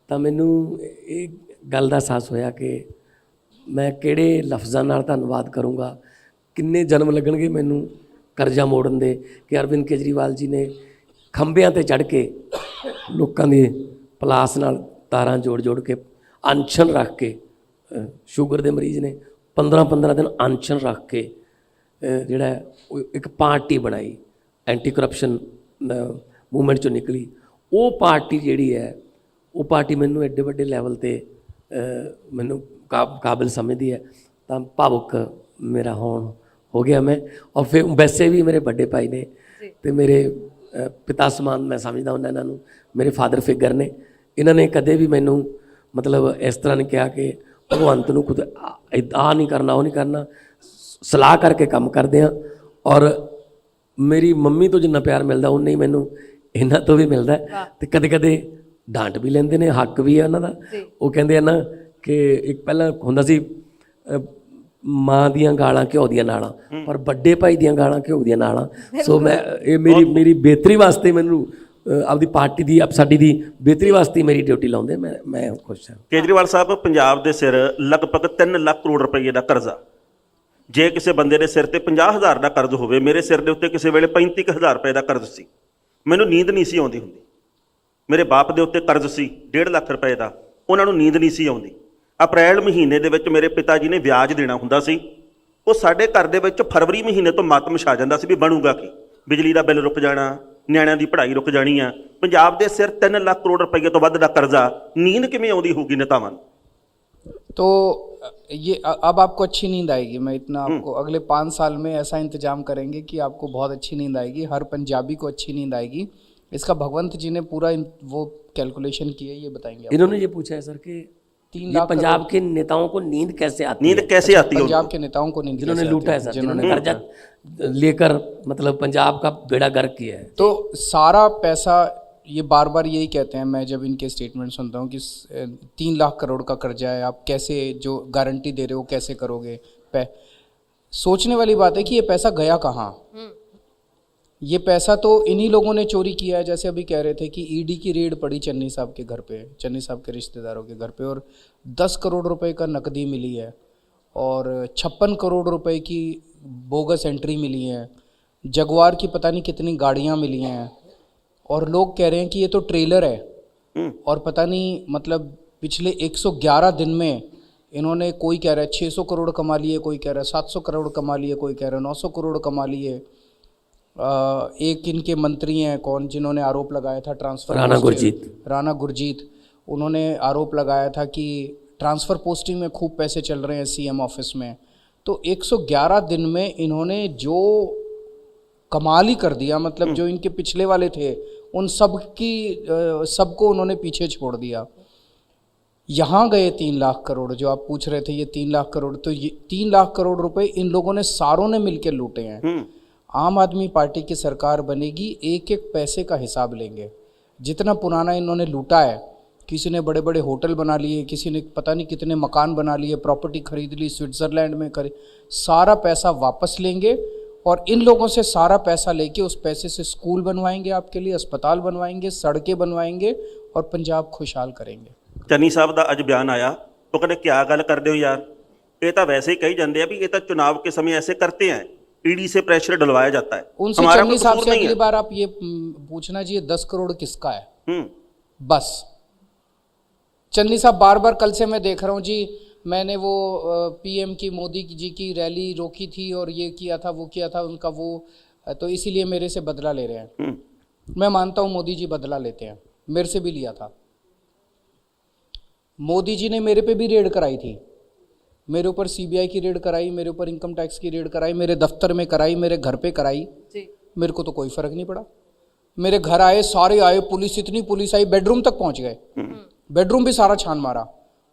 ਤਾਂ ਮੈਨੂੰ ਇਹ ਗੱਲ ਦਾ ਅਹਿਸਾਸ ਹੋਇਆ ਕਿ ਮੈਂ ਕਿਹੜੇ ਲਫ਼ਜ਼ਾਂ ਨਾਲ ਧੰਨਵਾਦ ਕਰੂੰਗਾ, ਕਿੰਨੇ ਜਨਮ ਲੱਗਣਗੇ ਮੈਨੂੰ ਕਰਜ਼ਾ ਮੋੜਨ ਦੇ, ਕਿ ਅਰਵਿੰਦ ਕੇਜਰੀਵਾਲ ਜੀ ਨੇ ਖੰਭਿਆਂ ਤੇ ਚੜ੍ਹ ਕੇ ਲੋਕਾਂ ਦੇ ਪਲਾਸ ਨਾਲ ਤਾਰਾਂ ਜੋੜ ਜੋੜ ਕੇ ਅਨਸ਼ਨ ਰੱਖ ਕੇ, ਸ਼ੂਗਰ ਦੇ ਮਰੀਜ਼ ਨੇ 15-15 ਦਿਨ ਅਨਸ਼ਨ ਰੱਖ ਕੇ ਜਿਹੜਾ ਉਹ ਇੱਕ ਪਾਰਟੀ ਬਣਾਈ, ਐਂਟੀ ਕਰਪਸ਼ਨ ਮੂਵਮੈਂਟ 'ਚੋਂ ਨਿਕਲੀ। ਉਹ ਪਾਰਟੀ ਜਿਹੜੀ ਹੈ, ਉਹ ਪਾਰਟੀ ਮੈਨੂੰ ਐਡੇ ਵੱਡੇ ਲੈਵਲ 'ਤੇ ਮੈਨੂੰ ਕਾਬਿਲ ਸਮਝਦੀ ਹੈ। ਤਾਂ ਭਾਵੁਕ ਮੇਰਾ ਹੋ ਗਿਆ ਮੈਂ। ਔਰ ਫਿਰ ਵੈਸੇ ਵੀ ਮੇਰੇ ਵੱਡੇ ਭਾਈ ਨੇ ਤੇ ਮੇਰੇ ਪਿਤਾ ਸਮਾਨ ਮੈਂ ਸਮਝਦਾ ਹੁੰਦਾ ਇਹਨਾਂ ਨੂੰ, ਮੇਰੇ ਫਾਦਰ ਫਿਗਰ ਨੇ। ਇਹਨਾਂ ਨੇ ਕਦੇ ਵੀ ਮੈਨੂੰ ਮਤਲਬ ਇਸ ਤਰ੍ਹਾਂ ਨਹੀਂ ਕਿਹਾ ਕਿ ਭਗਵੰਤ ਨੂੰ ਖੁਦ ਆਹ ਨਹੀਂ ਕਰਨਾ, ਉਹ ਨਹੀਂ ਕਰਨਾ। ਸਲਾਹ ਕਰਕੇ ਕੰਮ ਕਰਦੇ ਹਾਂ। ਔਰ ਮੇਰੀ ਮੰਮੀ ਤੋਂ ਜਿੰਨਾ ਪਿਆਰ ਮਿਲਦਾ ਉਨਾ ਹੀ ਮੈਨੂੰ ਇਹਨਾਂ ਤੋਂ ਵੀ ਮਿਲਦਾ। ਤੇ ਕਦੇ ਕਦੇ ਡਾਂਟ ਵੀ ਲੈਂਦੇ ਨੇ, ਹੱਕ ਵੀ ਹੈ ਉਹਨਾਂ ਦਾ। ਉਹ ਕਹਿੰਦੇ ਆ ਨਾ ਕਿ ਇੱਕ ਪਹਿਲਾਂ ਹੁੰਦਾ ਸੀ ਮਾਂ ਦੀਆਂ ਗਾਲਾਂ ਘਿਓ ਦੀਆਂ ਨਾਲਾਂ, ਪਰ ਵੱਡੇ ਭਾਈ ਦੀਆਂ ਗਾਲਾਂ ਘਿਓ ਦੀਆਂ ਨਾਲਾਂ। ਸੋ ਮੈਂ ਇਹ ਮੇਰੀ ਬਿਹਤਰੀ ਵਾਸਤੇ, ਮੈਨੂੰ ਆਪਦੀ ਪਾਰਟੀ ਦੀ, ਸਾਡੀ ਦੀ ਬਿਹਤਰੀ ਵਾਸਤੇ ਮੇਰੀ ਡਿਊਟੀ ਲਾਉਂਦੇ। ਮੈਂ ਖੁਸ਼ ਹਾਂ। ਕੇਜਰੀਵਾਲ ਸਾਹਿਬ, ਪੰਜਾਬ ਦੇ ਸਿਰ ਲਗਭਗ 3 ਲੱਖ ਕਰੋੜ ਰੁਪਏ ਦਾ ਕਰਜ਼ਾ। ਜੇ ਕਿਸੇ ਬੰਦੇ ਦੇ ਸਿਰ ਤੇ 50,000 ਦਾ ਕਰਜ਼ ਹੋਵੇ, ਮੇਰੇ ਸਿਰ ਦੇ ਉੱਤੇ ਕਿਸੇ ਵੇਲੇ 35,000 ਰੁਪਏ ਦਾ ਕਰਜ਼ ਸੀ। ਮੈਨੂੰ ਨੀਂਦ ਨਹੀਂ ਸੀ ਆਉਂਦੀ ਹੁੰਦੀ। ਮੇਰੇ ਬਾਪ ਦੇ ਉੱਤੇ ਕਰਜ਼ ਸੀ 1.5 ਲੱਖ ਰੁਪਏ ਦਾ, ਉਹਨਾਂ ਨੂੰ ਨੀਂਦ ਨਹੀਂ ਸੀ ਆਉਂਦੀ। ਅਪ੍ਰੈਲ ਮਹੀਨੇ ਦੇ ਵਿੱਚ ਮੇਰੇ ਪਿਤਾ ਜੀ ਨੇ ਵਿਆਜ ਦੇਣਾ ਹੁੰਦਾ ਸੀ। ਉਹ ਸਾਡੇ ਘਰ ਦੇ ਵਿੱਚ ਫਰਵਰੀ ਮਹੀਨੇ ਤੋਂ ਮਾਤਮ ਛਾ ਜਾਂਦਾ ਸੀ ਵੀ ਬਣੂਗਾ ਕੀ, ਬਿਜਲੀ ਦਾ ਬਿੱਲ ਰੁਕ ਜਾਣਾ, ਨਿਆਣਿਆਂ ਦੀ ਪੜ੍ਹਾਈ ਰੁਕ ਜਾਣੀ ਆ। ਪੰਜਾਬ ਦੇ ਸਿਰ 3 ਲੱਖ ਕਰੋੜ ਰੁਪਏ ਤੋਂ ਵੱਧ ਦਾ ਕਰਜ਼ਾ, ਨੀਂਦ ਕਿਵੇਂ ਆਉਂਦੀ ਹੋਊਗੀ ਨੇਤਾਵਾਂ ਨੂੰ? तो ये अब आपको अच्छी नींद आएगी। मैं इतना आपको अगले 5 साल में ऐसा इंतजाम करेंगे कि आपको बहुत अच्छी नींद आएगी, हर पंजाबी को अच्छी नींद आएगी। इसका भगवंत जी ने पूरा वो कैलकुलेशन की है, ये बताएंगे। इन्होंने ये पूछा है सर कि 3 लाख पंजाब के नेताओं को नींद कैसे आती है? नींद कैसे आती है? पंजाब के नेताओं को नींद जिन्होंने लूटा है सर, जिन्होंने कर्जा लेकर मतलब पंजाब का बेड़ा गर्क किया है। तो सारा पैसा, ये बार बार यही कहते हैं, मैं जब इनके स्टेटमेंट सुनता हूँ कि 3 लाख करोड़ का कर्जा है, आप कैसे जो गारंटी दे रहे हो कैसे करोगे? सोचने वाली बात है कि ये पैसा गया कहाँ? ये पैसा तो इन्हीं लोगों ने चोरी किया है। जैसे अभी कह रहे थे कि ईडी की रेड पड़ी चन्नी साहब के घर पे, चन्नी साहब के रिश्तेदारों के घर पे, और 10 करोड़ रुपए का नकदी मिली है और 56 करोड़ रुपए की बोगस एंट्री मिली है। जगुआर की पता नहीं कितनी गाड़ियाँ मिली हैं और लोग कह रहे हैं कि ये तो ट्रेलर है। और पता नहीं मतलब पिछले 111 दिन में इन्होंने, कोई कह रहा है 600 करोड़ कमा लिए, कोई कह रहा है 700 करोड़ कमा लिए, कोई कह रहा है 900 करोड़ कमा लिए। एक इनके मंत्री हैं कौन, जिन्होंने आरोप लगाया था ट्रांसफर, राणा गुरजीत, उन्होंने आरोप लगाया था कि ट्रांसफ़र पोस्टिंग में खूब पैसे चल रहे हैं सीएम ऑफिस में। तो 111 दिन में इन्होंने जो कमाल ही कर दिया, मतलब जो इनके पिछले वाले थे उन सबको उन्होंने पीछे छोड़ दिया। यहाँ गए 3 लाख करोड़, जो आप पूछ रहे थे ये 3 लाख करोड़, तो ये 3 लाख करोड़ रुपए इन लोगों ने सारों ने मिलकर लूटे हैं। आम आदमी पार्टी की सरकार बनेगी, एक एक पैसे का हिसाब लेंगे। जितना पुराना इन्होंने लूटा है किसी ने बड़े बड़े होटल बना लिए, किसी ने पता नहीं कितने मकान बना लिए, प्रॉपर्टी खरीद ली, स्विट्ज़रलैंड में करे। सारा पैसा वापस लेंगे और इन लोगों से सारा पैसा लेके उस पैसे से स्कूल बनवाएंगे आपके लिए, अस्पताल बनवाएंगे, सड़कें बनवाएंगे और पंजाब खुशहाल करेंगे। ਚੰਨੀ ਸਾਹਿਬ ਦਾ ਅੱਜ ਬਿਆਨ ਆਇਆ, ਉਹ ਕਹਿੰਦੇ ਕਿਆ ਗੱਲ ਕਰਦੇ ਹੋ यार, ये तो वैसे ही कही जाते हैं भी ये तो चुनाव के समय ऐसे करते हैं, ईडी से प्रेशर डलवाया जाता है। उनसे चन्नी साहब से अगली बार आप ये पूछना चाहिए 10 करोड़ किसका है। बस चन्नी साहब बार बार, कल से मैं देख रहा हूँ जी, मैंने वो पीएम की मोदी जी की रैली रोकी थी और ये किया था वो किया था उनका वो, तो इसीलिए मेरे से बदला ले रहे हैं। मैं मानता हूँ मोदी जी बदला लेते हैं, मेरे से भी लिया था। मोदी जी ने मेरे पे भी रेड कराई थी, मेरे ऊपर सीबीआई की रेड कराई, मेरे ऊपर इनकम टैक्स की रेड कराई, मेरे दफ्तर में कराई, मेरे घर पे कराई, मेरे को तो कोई फर्क नहीं पड़ा। मेरे घर आए, सारे आए, पुलिस, इतनी पुलिस आई, बेडरूम तक पहुंच गए, बेडरूम भी सारा छान मारा।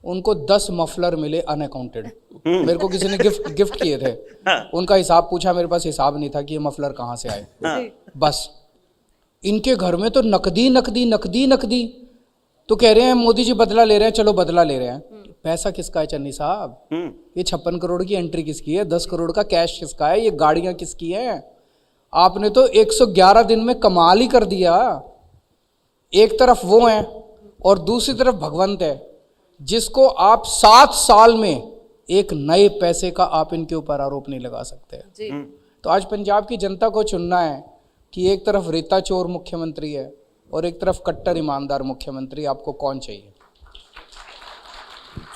उनको 10 मफलर मिले अनअकाउंटेड, मेरे को किसी ने गिफ्ट किए थे। उनका हिसाब पूछा, मेरे पास हिसाब नहीं था कि ये मफलर कहाँ से आए। बस इनके घर में तो नकदी नकदी नकदी नकदी। तो कह रहे हैं मोदी जी बदला ले रहे हैं, चलो बदला ले रहे हैं। पैसा किसका है चन्नी साहब? ये 56 करोड़ की एंट्री किसकी है? 10 करोड़ का कैश किसका है? ये गाड़ियां किसकी हैं? आपने तो 111 दिन में कमाल ही कर दिया। एक तरफ वो है और दूसरी तरफ भगवंत है, जिसको आप 7 साल में एक नए पैसे का आप इनके ऊपर आरोप नहीं लगा सकते। तो आज पंजाब की जनता को चुनना है कि एक तरफ रेता चोर मुख्यमंत्री है और एक तरफ कट्टर ईमानदार मुख्यमंत्री, आपको कौन चाहिए?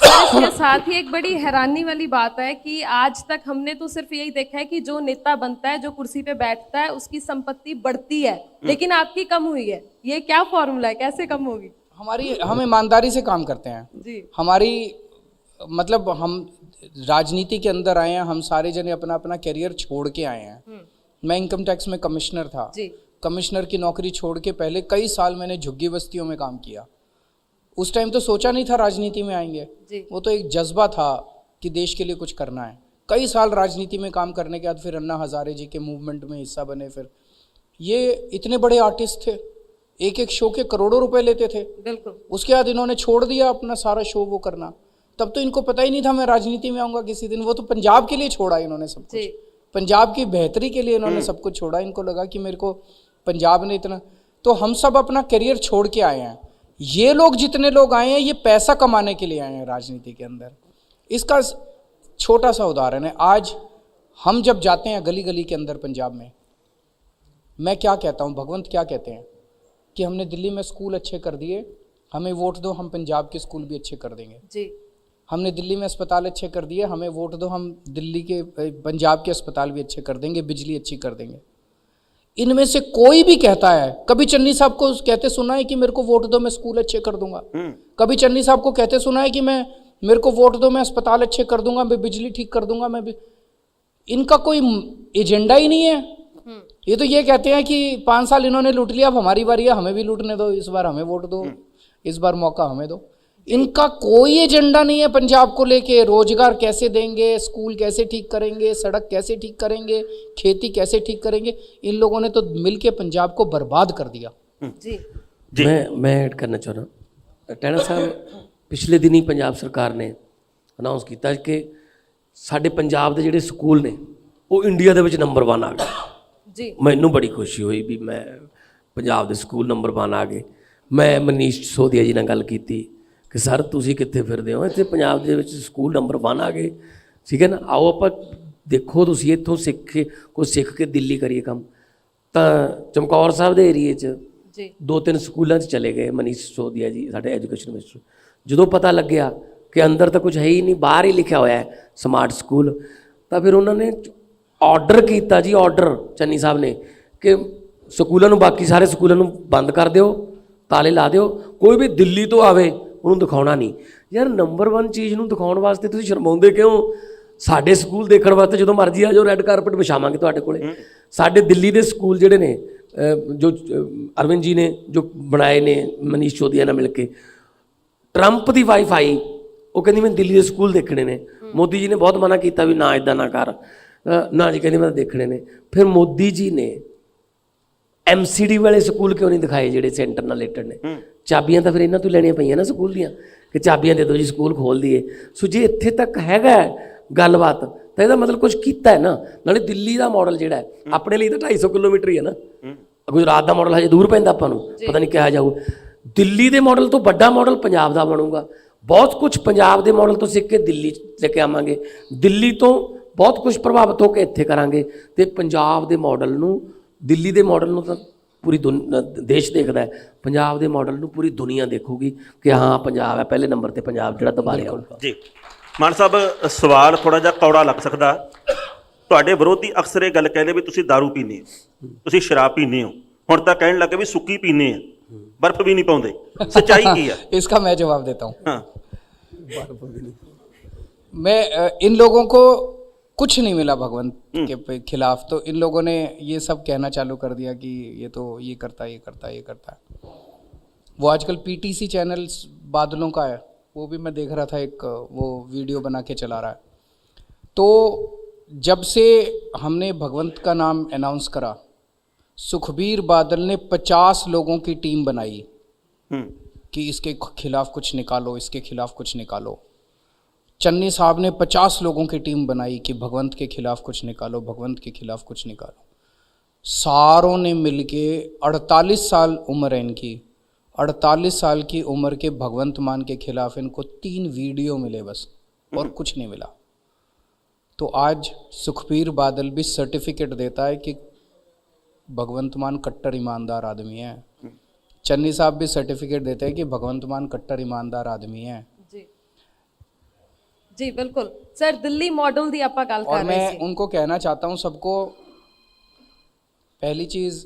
इसके साथ ही एक बड़ी हैरानी वाली बात है कि आज तक हमने तो सिर्फ यही देखा है कि जो नेता बनता है, जो कुर्सी पे बैठता है, उसकी संपत्ति बढ़ती है, लेकिन आपकी कम हुई है। ये क्या फॉर्मूला है, कैसे कम होगी? हम ईमानदारी से काम करते हैं जी। हमारी मतलब हम राजनीति के अंदर आए हैं, हम सारे जने अपना अपना करियर छोड़ के आए हैं। मैं इनकम टैक्स में कमिश्नर था जी। कमिश्नर की नौकरी छोड़ के पहले कई साल मैंने झुग्गी बस्तियों में काम किया। उस टाइम तो सोचा नहीं था राजनीति में आएंगे, वो तो एक जज्बा था कि देश के लिए कुछ करना है। कई साल राजनीति में काम करने के बाद फिर अन्ना हजारे जी के मूवमेंट में हिस्सा बने। फिर ये इतने बड़े आर्टिस्ट थे, एक एक शो के करोड़ों रुपए लेते थे। बिल्कुल। उसके बाद इन्होंने छोड़ दिया अपना सारा शो वो करना। तब तो इनको पता ही नहीं था मैं राजनीति में आऊँगा किसी दिन। वो तो पंजाब के लिए छोड़ा इन्होंने सब कुछ, पंजाब की बेहतरी के लिए इन्होंने सब कुछ छोड़ा। इनको लगा कि मेरे को पंजाब ने इतना, तो हम सब अपना करियर छोड़ के आए हैं। ये लोग जितने लोग आए हैं ये पैसा कमाने के लिए आए हैं राजनीति के अंदर। इसका छोटा सा उदाहरण है, आज हम जब जाते हैं गली गली के अंदर पंजाब में, मैं क्या कहता हूँ, भगवंत क्या कहते हैं कि हमने दिल्ली में स्कूल अच्छे कर दिए, हमें वोट दो, हम पंजाब के स्कूल भी अच्छे कर देंगे जी। हमने दिल्ली में अस्पताल अच्छे कर दिए, हमें वोट दो, हम दिल्ली के पंजाब के अस्पताल भी अच्छे कर देंगे, बिजली अच्छी कर देंगे। इनमें से कोई भी कहता है, कभी चन्नी साहब को कहते सुना है कि मेरे को वोट दो मैं स्कूल अच्छे कर दूंगा? कभी चन्नी साहब को कहते सुना है कि मेरे को वोट दो मैं अस्पताल अच्छे कर दूंगा, मैं बिजली ठीक कर दूंगा? इनका कोई एजेंडा ही नहीं है। ये तो ये कहते हैं कि 5 साल इन्होंने लूट लिया, अब हमारी बारी है, हमें भी लूटने दो, इस बार हमें वोट दो, इस बार मौका हमें दो। इनका कोई एजेंडा नहीं है पंजाब को लेके। रोजगार कैसे देंगे, स्कूल कैसे ठीक करेंगे, सड़क कैसे ठीक करेंगे, खेती कैसे ठीक करेंगे, इन लोगों ने तो मिलके पंजाब को बर्बाद कर दिया। जी जी। मैं ऐड करना चाह रहा हूँ टैना साहब, पिछले दिन ही पंजाब सरकार ने अनाउंस किया कि साडे पंजाब के जिहड़े स्कूल ने वो इंडिया दे विच नंबर 1 आ गए जी। मैनू बड़ी खुशी हुई भी मैं पंजाब के स्कूल नंबर 1 आ गए। मैं मनीष सिसोदिया जी नाल गल कीती कि सर तुसीं कित्थे फिरदे हो, इत्थे पंजाब दे विच स्कूल नंबर 1 आ गए, ठीक है ना, आओ आपां देखो तुसीं इत्थों सिੱਖ के दिल्ली करिए काम। तां चमकौर साहब दे एरिए 'ਚ 2-3 स्कूलों 'ਚ चले गए मनीष सिसोदिया जी साडे एजुकेशन मिनिस्टर। ਜਦੋਂ पता लग्या कि अंदर तो कुछ है ही नहीं, बाहर ही लिखा होया है स्मार्ट स्कूल, तो फिर उन्होंने ऑर्डर किया जी, ऑर्डर चन्नी साहब ने कि स्कूलों बाकी सारे स्कूलों बंद कर दिओ, ताले ला दिओ, कोई भी दिल्ली तो आवे उन्होंने दिखाना नहीं। यार नंबर 1 चीज़ नूं दिखाने वास्ते तुसीं शर्माउंदे क्यों? साडे स्कूल देखने वास्ते जो मर्जी आ जाओ, रैड कारपेट विछावांगे तुहाडे कोले। साडे दिल्ली के स्कूल जिहड़े ने जो अरविंद जी ने जो बनाए ने मनीष सिसोदिया नाल मिल के, ट्रंप की वाइफ आई वो कहती मैं दिल्ली के स्कूल देखने ने। मोदी जी ने बहुत मना किया भी ना इदा ना कर, ना जी कहती मैं देखने ने। फिर मोदी जी ने MCD ਵਾਲੇ ਸਕੂਲ ਕਿਉਂ ਨਹੀਂ ਦਿਖਾਏ ਜਿਹੜੇ ਸੈਂਟਰ ਨਾਲ ਰਿਲੇਟਡ ਨੇ? ਚਾਬੀਆਂ ਤਾਂ ਫਿਰ ਇਹਨਾਂ ਤੋਂ ਲੈਣੀਆਂ ਪਈਆਂ ਨਾ ਸਕੂਲ ਦੀਆਂ, ਕਿ ਚਾਬੀਆਂ ਦੇ ਦਿਓ ਜੀ ਸਕੂਲ ਖੋਲ੍ਹ ਦਈਏ। ਸੋ ਜੇ ਇੱਥੇ ਤੱਕ ਹੈਗਾ ਗੱਲਬਾਤ ਤਾਂ ਇਹਦਾ ਮਤਲਬ ਕੁਝ ਕੀਤਾ ਹੈ ਨਾ। ਨਾਲੇ ਦਿੱਲੀ ਦਾ ਮਾਡਲ ਜਿਹੜਾ ਹੈ ਆਪਣੇ ਲਈ ਤਾਂ 250 ਕਿਲੋਮੀਟਰ ਹੀ ਹੈ ਨਾ, ਗੁਜਰਾਤ ਦਾ ਮਾਡਲ ਹਜੇ ਦੂਰ ਪੈਂਦਾ ਆਪਾਂ ਨੂੰ, ਪਤਾ ਨਹੀਂ ਕਿਹਾ ਜਾਊ। ਦਿੱਲੀ ਦੇ ਮਾਡਲ ਤੋਂ ਵੱਡਾ ਮਾਡਲ ਪੰਜਾਬ ਦਾ ਬਣੂਗਾ। ਬਹੁਤ ਕੁਝ ਪੰਜਾਬ ਦੇ ਮਾਡਲ ਤੋਂ ਸਿੱਖ ਕੇ ਦਿੱਲੀ 'ਚ ਲੈ ਕੇ ਆਵਾਂਗੇ, ਦਿੱਲੀ ਤੋਂ ਬਹੁਤ ਕੁਝ ਪ੍ਰਭਾਵਿਤ ਹੋ ਕੇ ਇੱਥੇ ਕਰਾਂਗੇ, ਅਤੇ ਪੰਜਾਬ ਦੇ ਮਾਡਲ ਨੂੰ, ਦਿੱਲੀ ਦੇ ਮਾਡਲ ਨੂੰ ਤਾਂ ਪੂਰੀ ਦੇਸ਼ ਦੇਖਦਾ ਹੈ, ਪੰਜਾਬ ਦੇ ਮਾਡਲ ਨੂੰ ਪੂਰੀ ਦੁਨੀਆ ਦੇਖੂਗੀ ਕਿ ਹਾਂ ਪੰਜਾਬ ਹੈ ਪਹਿਲੇ ਨੰਬਰ ਤੇ, ਪੰਜਾਬ ਜਿਹੜਾ ਦੁਬਾਰੇ ਆਊਗਾ। ਜੀ ਮਾਨ ਸਾਹਿਬ, ਸਵਾਲ ਥੋੜਾ ਜਿਹਾ ਕੌੜਾ ਲੱਗ ਸਕਦਾ। ਤੁਹਾਡੇ ਵਿਰੋਧੀ ਅਕਸਰ ਇਹ ਗੱਲ ਕਹਿੰਦੇ ਵੀ ਤੁਸੀਂ ਦਾਰੂ ਪੀਂਦੇ ਹੋ, ਤੁਸੀਂ ਸ਼ਰਾਬ ਪੀਂਦੇ ਹੋ, ਹੁਣ ਤਾਂ ਕਹਿਣ ਲੱਗੇ ਵੀ ਸੁੱਕੀ ਪੀਂਦੇ ਆ, ਬਰਫ਼ ਵੀ ਨਹੀਂ ਪਾਉਂਦੇ। ਸੱਚਾਈ ਕੀ ਹੈ? इसका मैं जवाब देता हूँ। हाँ मैं इन लोगों को कुछ नहीं मिला भगवंत के खिलाफ, तो इन लोगों ने ये सब कहना चालू कर दिया कि ये तो ये करता है, ये करता है, ये करता है। वो आजकल PTC चैनल बादलों का है, वो भी मैं देख रहा था, एक वो वीडियो बना के चला रहा है। तो जब से हमने भगवंत का नाम अनाउंस करा, सुखबीर बादल ने 50 लोगों की टीम बनाई कि इसके खिलाफ कुछ निकालो, इसके खिलाफ कुछ निकालो। चन्नी साहब ने 50 लोगों की टीम बनाई कि भगवंत के खिलाफ कुछ निकालो, भगवंत के खिलाफ कुछ निकालो। सारों ने मिलके 48 साल उम्र है इनकी, 48 साल की उम्र के भगवंत मान के खिलाफ इनको 3 वीडियो मिले बस, और कुछ नहीं मिला। तो आज सुखबीर बादल भी सर्टिफिकेट देता है कि भगवंत मान कट्टर ईमानदार आदमी है, चन्नी साहब भी सर्टिफिकेट देते हैं कि भगवंत मान कट्टर ईमानदार आदमी है। जी जी बिल्कुल सर, दिल्ली मॉडल दी आपा गल और कर रहे मैं सी। उनको कहना चाहता हूँ सबको, पहली चीज़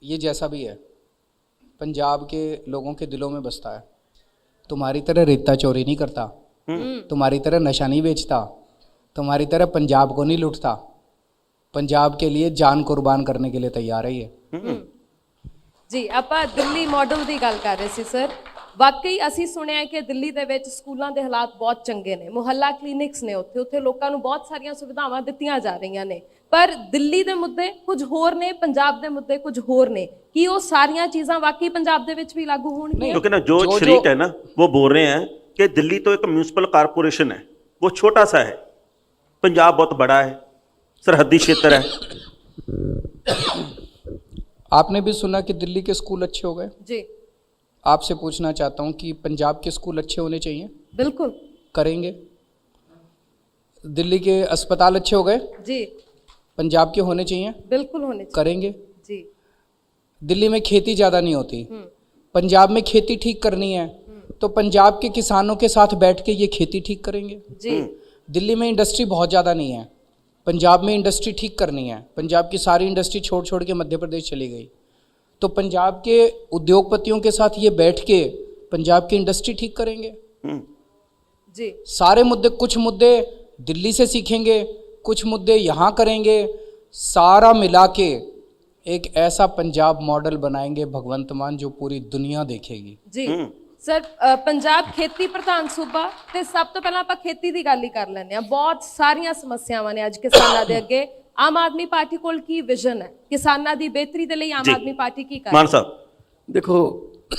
ये जैसा भी है पंजाब के लोगों के दिलों में बसता है। तुम्हारी तरह रेता चोरी नहीं करता, तुम्हारी तरह नशा नहीं बेचता, तुम्हारी तरह पंजाब को नहीं लूटता, पंजाब के लिए जान कुर्बान करने के लिए तैयार है ये। ਜੀ ਆਪਾਂ ਦਿੱਲੀ ਮਾਡਲ ਦੀ ਗੱਲ ਕਰ ਰਹੇ ਸੀ ਸਰ। ਵਾਕਈ ਅਸੀਂ ਸੁਣਿਆ ਕਿ ਦਿੱਲੀ ਦੇ ਵਿੱਚ ਸਕੂਲਾਂ ਦੇ ਹਾਲਾਤ ਬਹੁਤ ਚੰਗੇ ਨੇ, ਮੁਹੱਲਾ ਕਲੀਨਿਕਸ ਨੇ, ਉੱਥੇ ਲੋਕਾਂ ਨੂੰ ਬਹੁਤ ਸਾਰੀਆਂ ਸੁਵਿਧਾਵਾਂ ਦਿੱਤੀਆਂ ਜਾ ਰਹੀਆਂ ਨੇ, ਪਰ ਦਿੱਲੀ ਦੇ ਮੁੱਦੇ ਕੁਝ ਹੋਰ ਨੇ, ਪੰਜਾਬ ਦੇ ਮੁੱਦੇ ਕੁਝ ਹੋਰ ਨੇ। ਕੀ ਉਹ ਸਾਰੀਆਂ ਚੀਜ਼ਾਂ ਵਾਕਈ ਪੰਜਾਬ ਦੇ ਵਿੱਚ ਵੀ ਲਾਗੂ ਹੋਣਗੀਆਂ? क्योंकि ना जो शरीक है ना वो बोल रहे हैं कि दिल्ली तो एक म्यूनसिपल कारपोरेशन है, वो छोटा सा है, पंजाब बहुत बड़ा है, सरहदी क्षेत्र है। आपने भी सुना कि दिल्ली के स्कूल अच्छे हो गए। जी आपसे पूछना चाहता हूँ कि पंजाब के स्कूल अच्छे होने चाहिए? बिल्कुल करेंगे। दिल्ली के अस्पताल अच्छे हो गए? जी पंजाब के होने चाहिए? बिल्कुल होने चाहिए। करेंगे। जी दिल्ली में खेती ज़्यादा नहीं होती, पंजाब में खेती ठीक करनी है तो पंजाब के किसानों के साथ बैठ के ये खेती ठीक करेंगे। जी दिल्ली में इंडस्ट्री बहुत ज़्यादा नहीं है, पंजाब में इंडस्ट्री ठीक करनी है। पंजाब की सारी इंडस्ट्री छोड़ के मध्य प्रदेश चली गई, तो पंजाब के उद्योगपतियों के साथ ये बैठ के पंजाब की इंडस्ट्री ठीक करेंगे। जी सारे मुद्दे, कुछ मुद्दे दिल्ली से सीखेंगे, कुछ मुद्दे यहाँ करेंगे, सारा मिला के एक ऐसा पंजाब मॉडल बनाएंगे भगवंत मान जो पूरी दुनिया देखेगी। जी सर, पंजाब खेती प्रधान सूबा ਤੇ ਸਭ ਤੋਂ ਪਹਿਲਾਂ ਆਪਾਂ ਖੇਤੀ ਦੀ ਗੱਲ ਹੀ ਕਰ ਲੈਂਦੇ ਆ। ਬਹੁਤ ਸਾਰੀਆਂ ਸਮੱਸਿਆਵਾਂ ਨੇ ਅੱਜ ਕਿਸਾਨਾਂ ਦੇ ਅੱਗੇ। ਆਮ ਆਦਮੀ ਪਾਰਟੀ ਕੋਲ ਕੀ ਵਿਜ਼ਨ ਹੈ ਕਿਸਾਨਾਂ ਦੀ ਬਿਹਤਰੀ ਦੇ ਲਈ? ਆਮ ਆਦਮੀ ਪਾਰਟੀ ਕੀ ਕਰ ਰਹੀ ਹੈ? ਮਾਨ ਸਾਹਿਬ ਦੇਖੋ,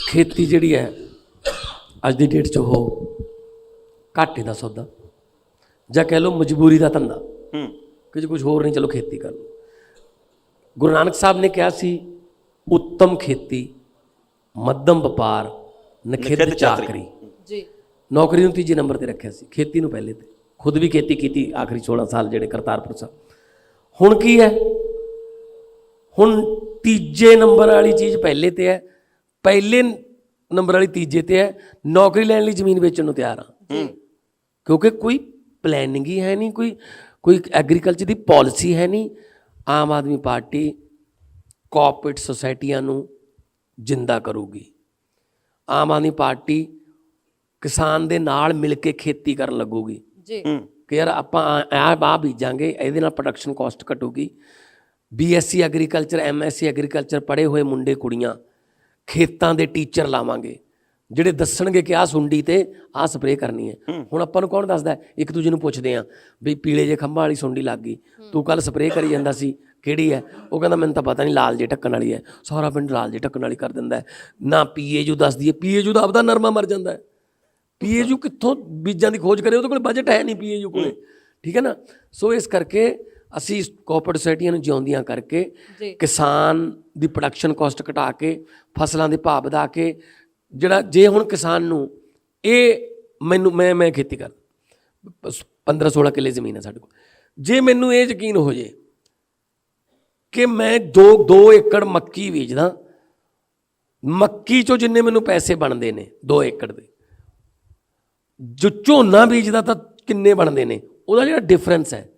ਖੇਤੀ ਜਿਹੜੀ ਹੈ ਅੱਜ ਦੀ ਡੇਟ 'ਚ ਉਹ ਘਾਟੇ ਦਾ ਸੌਦਾ, ਜਾਂ ਕਹਿ ਲਓ ਮਜਬੂਰੀ ਦਾ ਧੰਦਾ, ਕਿ ਜੇ ਕੁਝ ਹੋਰ ਨਹੀਂ ਚਲੋ ਖੇਤੀ ਕਰ ਲਓ। ਗੁਰੂ ਨਾਨਕ ਸਾਹਿਬ ਨੇ ਕਿਹਾ ਸੀ ਉੱਤਮ ਖੇਤੀ, ਮੱਧਮ ਵਪਾਰ, ਨਖਿੱਧ ਚਾਕਰੀ। ਜੀ ਨੌਕਰੀ ਨੂੰ ਤੀਜੇ ਨੰਬਰ ਤੇ ਰੱਖਿਆ ਸੀ, ਖੇਤੀ ਨੂੰ ਪਹਿਲੇ ਤੇ। ਖੁਦ ਵੀ ਖੇਤੀ ਕੀਤੀ ਆਖਰੀ 16 ਸਾਲ ਜਿਹੜੇ ਕਰਤਾਰਪੁਰ ਸਾਹਿਬ। ਹੁਣ ਕੀ ਹੈ? ਹੁਣ ਤੀਜੇ ਨੰਬਰ ਵਾਲੀ ਚੀਜ਼ ਪਹਿਲੇ ਤੇ ਹੈ, ਪਹਿਲੇ ਨੰਬਰ ਵਾਲੀ ਤੀਜੇ ਤੇ ਹੈ। ਨੌਕਰੀ ਲੈਣ ਲਈ ਜ਼ਮੀਨ ਵੇਚਣ ਨੂੰ ਤਿਆਰ ਹਾਂ, ਕਿਉਂਕਿ ਕੋਈ ਪਲੈਨਿੰਗ ਹੀ ਹੈ ਨਹੀਂ, ਕੋਈ ਐਗਰੀਕਲਚਰ ਦੀ ਪਾਲਿਸੀ ਹੈ ਨਹੀਂ। ਆਮ ਆਦਮੀ ਪਾਰਟੀ ਕੋਆਪਰੇਟਿਵ ਸੁਸਾਇਟੀਆਂ ਨੂੰ ਜਿੰਦਾ ਕਰੂਗੀ। ਆਮ ਆਦਮੀ ਪਾਰਟੀ ਕਿਸਾਨ ਦੇ ਨਾਲ ਮਿਲ ਕੇ ਖੇਤੀ ਕਰਨ ਲੱਗੂਗੀ ਜੀ ਕਿ ਯਾਰ ਆਪਾਂ ਆਹ ਬੀਜਾਂਗੇ, ਇਹਦੇ ਨਾਲ ਪ੍ਰੋਡਕਸ਼ਨ ਕਾਸਟ ਘਟੂਗੀ। BSc ਐਗਰੀਕਲਚਰ, MSc ਐਗਰੀਕਲਚਰ ਪੜ੍ਹੇ ਹੋਏ ਮੁੰਡੇ ਕੁੜੀਆਂ ਖੇਤਾਂ ਦੇ ਟੀਚਰ ਲਾਵਾਂਗੇ, ਜਿਹੜੇ ਦੱਸਣਗੇ ਕਿ ਆਹ ਸੁੰਡੀ ਤੇ ਆਹ ਸਪਰੇਅ ਕਰਨੀ ਹੈ। ਹੁਣ ਆਪਾਂ ਨੂੰ ਕੌਣ ਦੱਸਦਾ? ਇੱਕ ਦੂਜੇ ਨੂੰ ਪੁੱਛਦੇ ਆ ਵੀ ਪੀਲੇ ਜੇ ਖੰਭਾਂ ਵਾਲੀ ਸੁੰਡੀ ਲੱਗ ਗਈ, ਤੂੰ ਕੱਲ ਸਪਰੇਅ ਕਰੀ ਜਾਂਦਾ ਸੀ, ਕਿਹੜੀ ਹੈ? ਉਹ ਕਹਿੰਦਾ ਮੈਨੂੰ ਤਾਂ ਪਤਾ ਨਹੀਂ, ਲਾਲ ਜੇ ਢੱਕਣ ਵਾਲੀ ਹੈ। ਸਾਰਾ ਪਿੰਡ ਲਾਲ ਜੇ ਢੱਕਣ ਵਾਲੀ ਕਰ ਦਿੰਦਾ ਹੈ। ਨਾ ਪੀਏਯੂ ਦੱਸਦੀ ਹੈ, ਪੀਏਯੂ ਦਾ ਆਪਦਾ ਨਰਮਾ ਮਰ ਜਾਂਦਾ ਹੈ। ਪੀਏਯੂ ਕਿੱਥੋਂ ਬੀਜਾਂ ਦੀ ਖੋਜ ਕਰੇ? ਉਹਦੇ ਕੋਲ ਬਜਟ ਹੈ ਨਹੀਂ ਪੀਏਯੂ ਕੋਲੇ, ਠੀਕ ਹੈ ਨਾ। ਸੋ ਇਸ ਕਰਕੇ ਅਸੀਂ ਕੋਆਪਰੇਟਿਵ ਸੁਸਾਇਟੀਆਂ ਨੂੰ ਜਿਉਂਦੀਆਂ ਕਰਕੇ ਕਿਸਾਨ ਦੀ ਪ੍ਰੋਡਕਸ਼ਨ ਕਾਸਟ ਘਟਾ ਕੇ, ਫਸਲਾਂ ਦੇ ਭਾਅ ਵਧਾ ਕੇ, ਜਿਹੜਾ ਜੇ ਹੁਣ ਕਿਸਾਨ ਨੂੰ ਇਹ ਮੈਂ ਖੇਤੀ ਕਰ 15-16 ਕਿੱਲੇ ਜ਼ਮੀਨ ਹੈ ਸਾਡੇ ਕੋਲ, ਜੇ ਮੈਨੂੰ ਇਹ ਯਕੀਨ ਹੋ ਜੇ ਕਿ ਮੈਂ 2 ਏਕੜ ਮੱਕੀ ਬੀਜਦਾ, ਮੱਕੀ 'ਚੋਂ ਜਿੰਨੇ ਮੈਨੂੰ ਪੈਸੇ ਬਣਦੇ ਨੇ 2 ਏਕੜ ਦੇ, ਜੋ ਝੋਨਾ ਬੀਜਦਾ ਤਾਂ ਕਿੰਨੇ ਬਣਦੇ ਨੇ, ਉਹਦਾ ਜਿਹੜਾ ਡਿਫਰੈਂਸ ਹੈ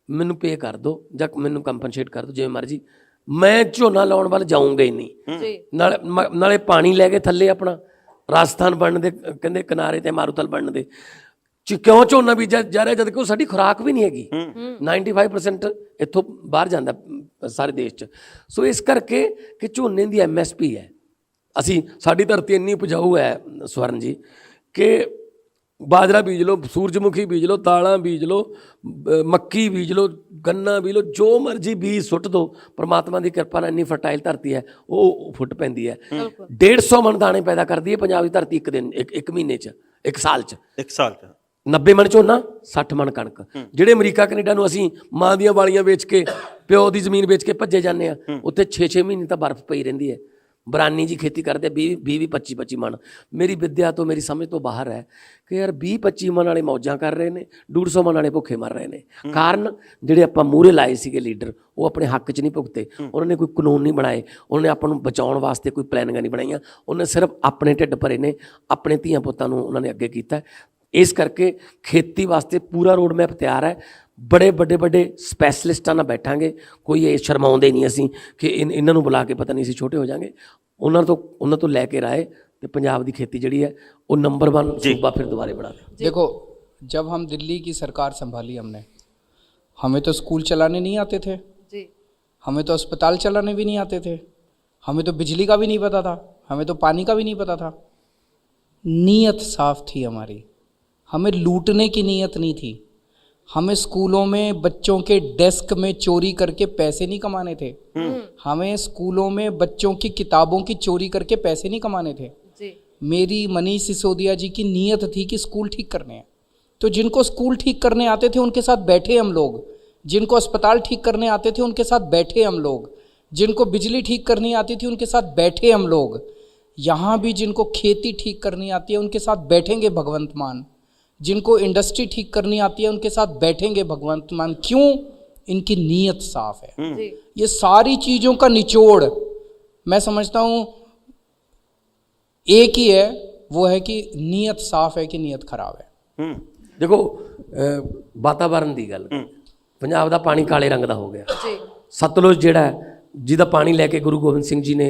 ਮੈਨੂੰ ਪੇ ਕਰ ਦਿਓ ਜਾਂ ਮੈਨੂੰ ਕੰਪਨਸੇਟ ਕਰ ਦਿਓ, ਜਿਵੇਂ ਮਰਜ਼ੀ। ਮੈਂ ਝੋਨਾ ਲਾਉਣ ਵੱਲ ਜਾਊਂਗਾ ਹੀ ਨਹੀਂ। ਨਾਲੇ ਪਾਣੀ ਲੈ ਕੇ ਥੱਲੇ ਆਪਣਾ ਰਾਜਸਥਾਨ ਬਣਨ ਦੇ ਕਹਿੰਦੇ ਕਿਨਾਰੇ ਤੇ ਮਾਰੂਥਲ ਬਣਨ ਦੇ ਕਿਉਂ ਝੋਨਾ ਬੀਜਿਆ ਜਾ ਰਿਹਾ, ਜਦ ਕਿ ਉਹ ਸਾਡੀ ਖੁਰਾਕ ਵੀ ਨਹੀਂ ਹੈਗੀ। 95% ਇੱਥੋਂ ਬਾਹਰ ਜਾਂਦਾ ਸਾਰੇ ਦੇਸ਼ 'ਚ। ਸੋ ਇਸ ਕਰਕੇ ਕਿ ਝੋਨੇ ਦੀ MSP ਹੈ, ਸਾਡੀ ਧਰਤੀ ਇੰਨੀ ਉਪਜਾਊ ਹੈ ਸਵਰਨ ਜੀ ਕਿ ਬਾਜਰਾ ਬੀਜ ਲਓ, ਸੂਰਜਮੁਖੀ ਬੀਜ ਲਓ, ਦਾਲਾਂ ਬੀਜ ਲਓ, ਮੱਕੀ ਬੀਜ ਲਓ, ਗੰਨਾ ਬੀਜ ਲਓ, ਜੋ ਮਰਜ਼ੀ ਬੀਜ ਸੁੱਟ ਦਿਓ। ਪਰਮਾਤਮਾ ਦੀ ਕਿਰਪਾ ਨਾਲ ਇੰਨੀ ਫਰਟਾਈਲ ਧਰਤੀ ਹੈ, ਉਹ ਫੁੱਟ ਪੈਂਦੀ ਹੈ। 150 ਮਣ ਦਾਣੇ ਪੈਦਾ ਕਰਦੀ ਹੈ ਪੰਜਾਬ ਦੀ ਧਰਤੀ ਇੱਕ ਮਹੀਨੇ 'ਚ, ਇੱਕ ਸਾਲ 'ਚ 90 ਮਣ ਝੋਨਾ, 60 ਮਣ ਕਣਕ। ਜਿਹੜੇ ਅਮਰੀਕਾ ਕੈਨੇਡਾ ਨੂੰ ਅਸੀਂ ਮਾਂ ਦੀਆਂ ਵਾਲੀਆਂ ਵੇਚ ਕੇ, ਪਿਓ ਦੀ ਜ਼ਮੀਨ ਵੇਚ ਕੇ ਭੱਜੇ ਜਾਂਦੇ ਆ, ਉੱਥੇ 6-6 ਮਹੀਨੇ ਤਾਂ ਬਰਫ਼ ਪਈ ਰਹਿੰਦੀ ਹੈ। ਬਰਾਨੀ ਜੀ ਖੇਤੀ ਕਰਦੇ 20-25 ਮਣ। ਮੇਰੀ ਵਿੱਦਿਆ ਤੋਂ, ਮੇਰੀ ਸਮਝ ਤੋਂ ਬਾਹਰ ਹੈ ਕਿ ਯਾਰ 20-25 ਮਣ ਵਾਲੇ ਮੌਜਾਂ ਕਰ ਰਹੇ ਨੇ, 150 ਮਣ ਵਾਲੇ ਭੁੱਖੇ ਮਰ ਰਹੇ ਨੇ। ਕਾਰਨ ਜਿਹੜੇ ਆਪਾਂ ਮੂਹਰੇ ਲਾਏ ਸੀਗੇ ਲੀਡਰ, ਉਹ ਆਪਣੇ ਹੱਕ 'ਚ ਨਹੀਂ ਭੁਗਤੇ। ਉਹਨਾਂ ਨੇ ਕੋਈ ਕਾਨੂੰਨ ਨਹੀਂ ਬਣਾਏ, ਉਹਨਾਂ ਨੇ ਆਪਾਂ ਨੂੰ ਬਚਾਉਣ ਵਾਸਤੇ ਕੋਈ ਪਲੈਨਿੰਗਾਂ ਨਹੀਂ ਬਣਾਈਆਂ। ਉਹਨੇ ਸਿਰਫ ਆਪਣੇ ਢਿੱਡ ਭਰੇ ਨੇ, ਆਪਣੇ ਧੀਆਂ ਪੁੱਤਾਂ ਨੂੰ ਉਹਨਾਂ ਨੇ ਅੱਗੇ ਕੀਤਾ। ਇਸ ਕਰਕੇ ਖੇਤੀ ਵਾਸਤੇ ਪੂਰਾ ਰੋਡ ਮੈਪ ਤਿਆਰ ਹੈ। ਬੜੇ ਵੱਡੇ ਸਪੈਸ਼ਲਿਸਟਾਂ ਨਾਲ ਬੈਠਾਂਗੇ, ਕੋਈ ਇਹ ਸ਼ਰਮਾਉਂਦੇ ਨਹੀਂ ਅਸੀਂ ਕਿ ਇਹਨਾਂ ਨੂੰ ਬੁਲਾ ਕੇ ਪਤਾ ਨਹੀਂ ਅਸੀਂ ਛੋਟੇ ਹੋ ਜਾਵਾਂਗੇ। ਉਹਨਾਂ ਤੋਂ ਲੈ ਕੇ ਰਾਏ ਤੇ ਪੰਜਾਬ ਦੀ ਖੇਤੀ ਜਿਹੜੀ ਹੈ ਉਹ नंबर 1 सूबा फिर दोबारा बढ़ा दें। देखो, जब हम दिल्ली की सरकार संभाली हमने, हमें तो स्कूल चलाने नहीं आते थे जी, हमें तो अस्पताल चलाने भी नहीं आते थे, हमें तो बिजली का भी नहीं पता था, हमें तो पानी का भी नहीं पता था। नीयत साफ थी हमारी, हमें लूटने की नीयत नहीं थी। हमें स्कूलों में बच्चों के डेस्क में चोरी करके पैसे नहीं कमाने थे, हमें स्कूलों में बच्चों की किताबों की चोरी करके पैसे नहीं कमाने थे जी। मेरी मनीष सिसोदिया जी की नीयत थी कि स्कूल ठीक करने हैं, तो जिनको स्कूल ठीक करने आते थे उनके साथ बैठे हम लोग, जिनको अस्पताल ठीक करने आते थे उनके साथ बैठे हम लोग, जिनको बिजली ठीक करनी आती थी उनके साथ बैठे हम लोग। यहाँ भी जिनको खेती ठीक करनी आती है उनके साथ बैठेंगे भगवंत मान, जिनको इंडस्ट्री ठीक करनी आती है उनके साथ बैठेंगे भगवंत मान। क्यों? इनकी नीयत साफ है। ये सारी चीज़ों का निचोड़ मैं समझता हूँ एक ही है, वो है कि नीयत साफ है कि नीयत खराब है। देखो, वातावरण की गल, पंजाब का पानी काले रंग का हो गया। सतलुज जिहड़ा जिहदा पानी लैके गुरु गोबिंद सिंह जी ने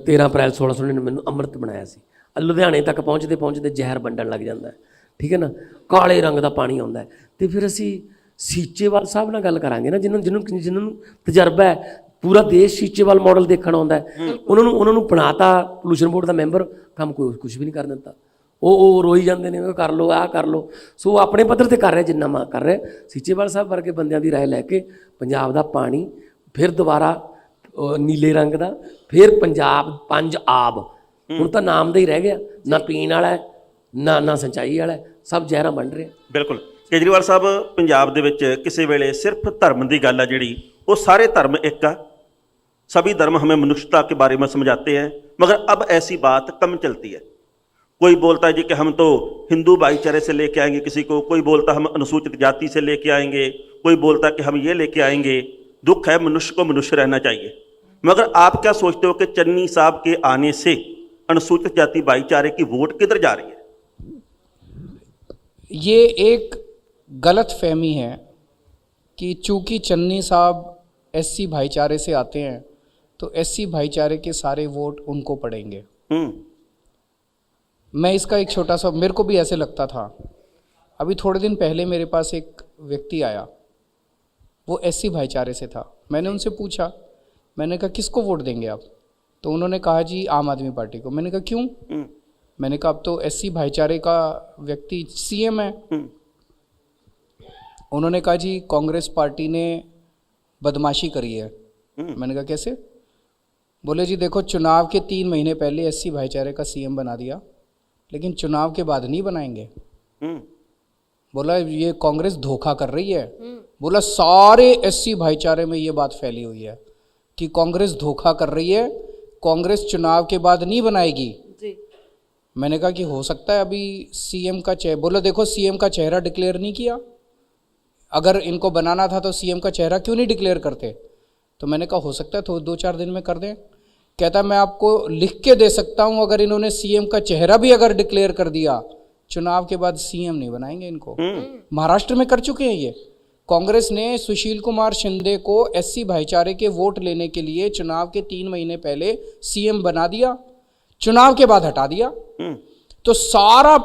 13 अप्रैल 1699 ਨੂੰ ਅੰਮ੍ਰਿਤ ਬਣਾਇਆ ਸੀ। ਲੁਧਿਆਣੇ ਤੱਕ ਪਹੁੰਚਦੇ ਪਹੁੰਚਦੇ ਜ਼ਹਿਰ ਵੰਡਣ ਲੱਗ ਜਾਂਦਾ ਹੈ, ਠੀਕ ਹੈ ਨਾ। ਕਾਲੇ ਰੰਗ ਦਾ ਪਾਣੀ ਆਉਂਦਾ ਹੈ। ਤੇ ਫਿਰ ਅਸੀਂ ਸੀਚੇਵਾਲ ਸਾਹਿਬ ਨਾਲ ਗੱਲ ਕਰਾਂਗੇ ਨਾ, ਜਿਨ੍ਹਾਂ ਨੂੰ ਤਜਰਬਾ ਹੈ, ਪੂਰਾ ਦੇਸ਼ ਸੀਚੇਵਾਲ ਮਾਡਲ ਦੇਖਣ ਆਉਂਦਾ ਹੈ। ਉਹਨਾਂ ਨੂੰ ਬਣਾਤਾ ਪੋਲੂਸ਼ਨ ਬੋਰਡ ਦਾ ਮੈਂਬਰ, ਕੰਮ ਕੁਝ ਵੀ ਨਹੀਂ ਕਰ ਦਿੰਦਾ। ਉਹ ਰੋਈ ਜਾਂਦੇ ਨੇ, ਕਰ ਲਓ ਆਹ ਕਰ ਲਓ। ਸੋ ਆਪਣੇ ਪੱਧਰ ਤੇ ਕਰ ਰਿਹਾ ਜਿੰਨਾ ਮੈਂ ਕਰ ਰਿਹਾ। ਸੀਚੇਵਾਲ ਸਾਹਿਬ ਵਰਗੇ ਬੰਦਿਆਂ ਦੀ ਰਾਏ ਲੈ ਕੇ ਪੰਜਾਬ ਦਾ ਪਾਣੀ ਫਿਰ ਦੁਬਾਰਾ ਨੀਲੇ ਰੰਗ ਦਾ, ਫਿਰ ਪੰਜਾਬ 5 ਆਬ, ਹੁਣ ਤਾਂ ਨਾਮ ਦਾ ਹੀ ਰਹਿ ਗਿਆ, ਨਾ ਪੀਣ ਵਾਲਾ ਨਾ ਸਿੰਚਾਈ ਵਾਲਾ, ਸਭ ਜ਼ਹਿਰਾਂ ਬਣ ਰਹੇ। ਬਿਲਕੁਲ ਕੇਜਰੀਵਾਲ ਸਾਹਿਬ, ਪੰਜਾਬ ਦੇ ਵਿੱਚ ਕਿਸੇ ਵੇਲੇ ਸਿਰਫ ਧਰਮ ਦੀ ਗੱਲ ਆ ਜਿਹੜੀ, ਉਹ ਸਾਰੇ ਧਰਮ ਇੱਕ ਆ। सभी धर्म हमें मनुष्यता के बारे में समझाते हैं, मगर अब ऐसी बात कम चलती है। कोई बोलता है जी कि हम तो हिंदू भाईचारे से लेके आएंगे किसी को, कोई बोलता हम अनुसूचित जाति से लेके आएंगे, कोई बोलता कि हम ये लेके आएंगे। दुख है, मनुष्य को मनुष्य रहना चाहिए। मगर आप क्या सोचते हो कि चन्नी साहब के आने से अनुसूचित जाति भाईचारे की वोट किधर जा रही है? ये एक गलत फहमी है कि चूंकि चन्नी साहब SC भाईचारे से आते हैं तो SC भाईचारे के सारे वोट उनको पड़ेंगे। मैं इसका एक छोटा सा, मेरे को भी ऐसे लगता था। अभी थोड़े दिन पहले मेरे पास एक व्यक्ति आया, वो SC भाईचारे से था। मैंने उनसे पूछा, मैंने कहा किसको वोट देंगे आप? तो उन्होंने कहा जी आम आदमी पार्टी को। मैंने कहा क्यों? मैंने कहा अब तो एससी भाईचारे का व्यक्ति सीएम है। उन्होंने कहा जी कांग्रेस पार्टी ने बदमाशी करी है। मैंने कहा कैसे? बोले जी देखो चुनाव के 3 महीने पहले एससी भाईचारे का सीएम बना दिया, लेकिन चुनाव के बाद नहीं बनाएंगे। बोला ये कांग्रेस धोखा कर रही है। बोला सारे एससी भाईचारे में ये बात फैली हुई है कि कांग्रेस धोखा कर रही है, कांग्रेस चुनाव के बाद नहीं बनाएगी। जी। मैंने कहा कि हो सकता है अभी सीएम का चेहरा, बोला देखो सीएम का चेहरा डिक्लेयर नहीं किया, अगर इनको बनाना था तो सीएम का चेहरा क्यों नहीं डिक्लेयर करते? तो मैंने कहा हो सकता है तो 2-4 दिन में कर दें। कहता मैं आपको लिख के दे सकता हूं, अगर इन्होंने सीएम का चेहरा भी अगर डिक्लेयर कर दिया, चुनाव के बाद सीएम नहीं बनाएंगे इनको। महाराष्ट्र में कर चुके हैं ये। कांग्रेस ने सुशील कुमार शिंदे को एससी भाईचारे के वोट लेने के लिए चुनाव के 3 महीने पहले सीएम बना दिया, चुनाव के बाद हटा दिया। तो सारा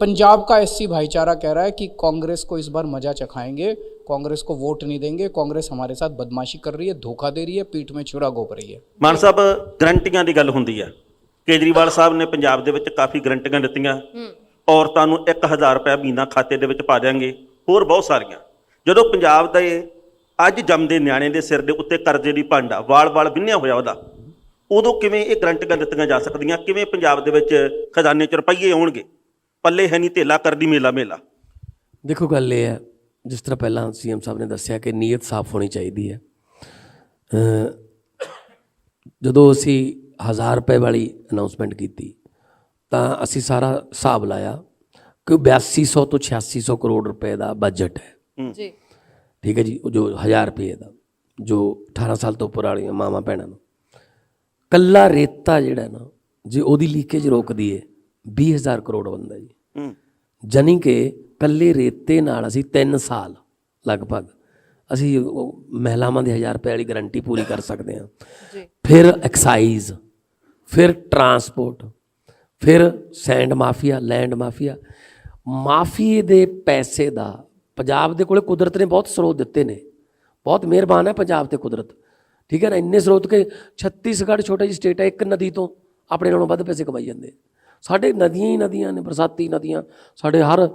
पंजाब का एससी भाईचारा कह रहा है कि कांग्रेस को इस बार मजा चखाएंगे, कांग्रेस को वोट नहीं देंगे, कांग्रेस हमारे साथ बदमाशी कर रही है, धोखा दे रही है, पीठ में छुरा घोप रही है। ਮਾਨ ਸਾਹਿਬ ਗਰੰਟੀਆਂ ਦੀ ਗੱਲ ਹੁੰਦੀ ਹੈ। ਕੇਜਰੀਵਾਲ ਸਾਹਿਬ ਨੇ ਪੰਜਾਬ ਦੇ ਵਿੱਚ ਕਾਫੀ ਗਰੰਟੀਆਂ ਦਿੱਤੀਆਂ। ਔਰਤਾਂ ਨੂੰ 1000 ਰੁਪਏ ਮਹੀਨਾ ਖਾਤੇ ਦੇ ਵਿੱਚ ਪਾ ਦਿਆਂਗੇ, ਹੋਰ ਬਹੁਤ ਸਾਰੀਆਂ। ਜਦੋਂ ਪੰਜਾਬ ਦੇ ਅੱਜ ਜੰਮਦੇ ਨਿਆਣੇ ਦੇ ਸਿਰ ਦੇ ਉੱਤੇ ਕਰਜ਼ੇ ਦੀ ਭਾਂਡਾ ਵਾਲ-ਵਾਲ ਵਿੰਨਿਆ ਹੋਇਆ ਉਹਦਾ, ਉਦੋਂ ਕਿਵੇਂ ਇਹ ਗਰੰਟੀਆਂ ਦਿੱਤੀਆਂ ਜਾ ਸਕਦੀਆਂ? ਕਿਵੇਂ ਪੰਜਾਬ ਦੇ ਵਿੱਚ ਖਜ਼ਾਨੇ 'ਚ ਰੁਪਈਏ ਆਉਣਗੇ? ਪੱਲੇ ਹੈ ਨਹੀਂ ਧੇਲਾ ਕਰਦੀ ਮੇਲਾ। ਦੇਖੋ ਗੱਲ ਇਹ ਹੈ, ਜਿਸ ਤਰ੍ਹਾਂ ਪਹਿਲਾਂ ਸੀਐਮ ਸਾਹਿਬ ਨੇ ਦੱਸਿਆ ਕਿ ਨੀਅਤ ਸਾਫ਼ ਹੋਣੀ ਚਾਹੀਦੀ ਹੈ। ਜਦੋਂ ਅਸੀਂ 1000 ਰੁਪਏ ਵਾਲੀ ਅਨਾਉਂਸਮੈਂਟ ਕੀਤੀ ਤਾਂ ਅਸੀਂ ਸਾਰਾ ਹਿਸਾਬ ਲਾਇਆ ਕਿ 8200 ਤੋਂ 8600 ਕਰੋੜ ਰੁਪਏ ਦਾ ਬਜਟ ਹੈ ਜੀ। ਠੀਕ ਹੈ ਜੀ। ਉਹ ਜੋ 1000 ਰੁਪਏ ਦਾ ਜੋ 18 ਸਾਲ ਤੋਂ ਉੱਪਰ ਵਾਲੀਆਂ ਮਾਵਾਂ ਭੈਣਾਂ ਨੂੰ, ਕੱਲਾ ਰੇਤਾ ਜਿਹੜਾ ਨਾ ਜੇ ਉਹਦੀ ਲੀਕੇਜ ਰੋਕ ਦਈਏ 20000 ਕਰੋੜ ਬਣਦਾ ਜੀ। ਜਾਨੀ ਕਿ ਕੱਲੇ ਰੇਤੇ ਨਾਲ ਅਸੀਂ 3 ਸਾਲ ਲਗਭਗ ਅਸੀਂ ਮਹਿਲਾਵਾਂ ਦੇ 1000 ਰੁਪਏ ਵਾਲੀ ਗਰੰਟੀ ਪੂਰੀ ਕਰ ਸਕਦੇ ਹਾਂ। ਫਿਰ ਐਕਸਾਈਜ਼, ਫਿਰ ਟਰਾਂਸਪੋਰਟ, ਫਿਰ ਸੈਂਡ ਮਾਫੀਆ, ਲੈਂਡ ਮਾਫੀਆ, ਮਾਫੀਏ ਦੇ ਪੈਸੇ ਦਾ ਪੰਜਾਬ ਦੇ ਕੋਲੇ ਕੁਦਰਤ ਨੇ ਬਹੁਤ ਸਰੋਤ ਦਿੱਤੇ ਨੇ, ਬਹੁਤ ਮਿਹਰਬਾਨ ਹੈ ਪੰਜਾਬ ਤੇ ਕੁਦਰਤ। ਠੀਕ ਹੈ ਨਾ, ਇੰਨੇ ਸਰੋਤ ਕਿ ਛੱਤੀਸਗੜ੍ਹ ਛੋਟਾ ਜਿਹੀ ਸਟੇਟ ਹੈ, ਇੱਕ ਨਦੀ ਤੋਂ ਆਪਣੇ ਨਾਲੋਂ ਵੱਧ ਪੈਸੇ ਕਮਾਈ ਜਾਂਦੇ। ਸਾਡੇ ਨਦੀਆਂ ਹੀ ਨਦੀਆਂ ਨੇ, ਬਰਸਾਤੀ ਨਦੀਆਂ, ਸਾਡੇ ਹਰ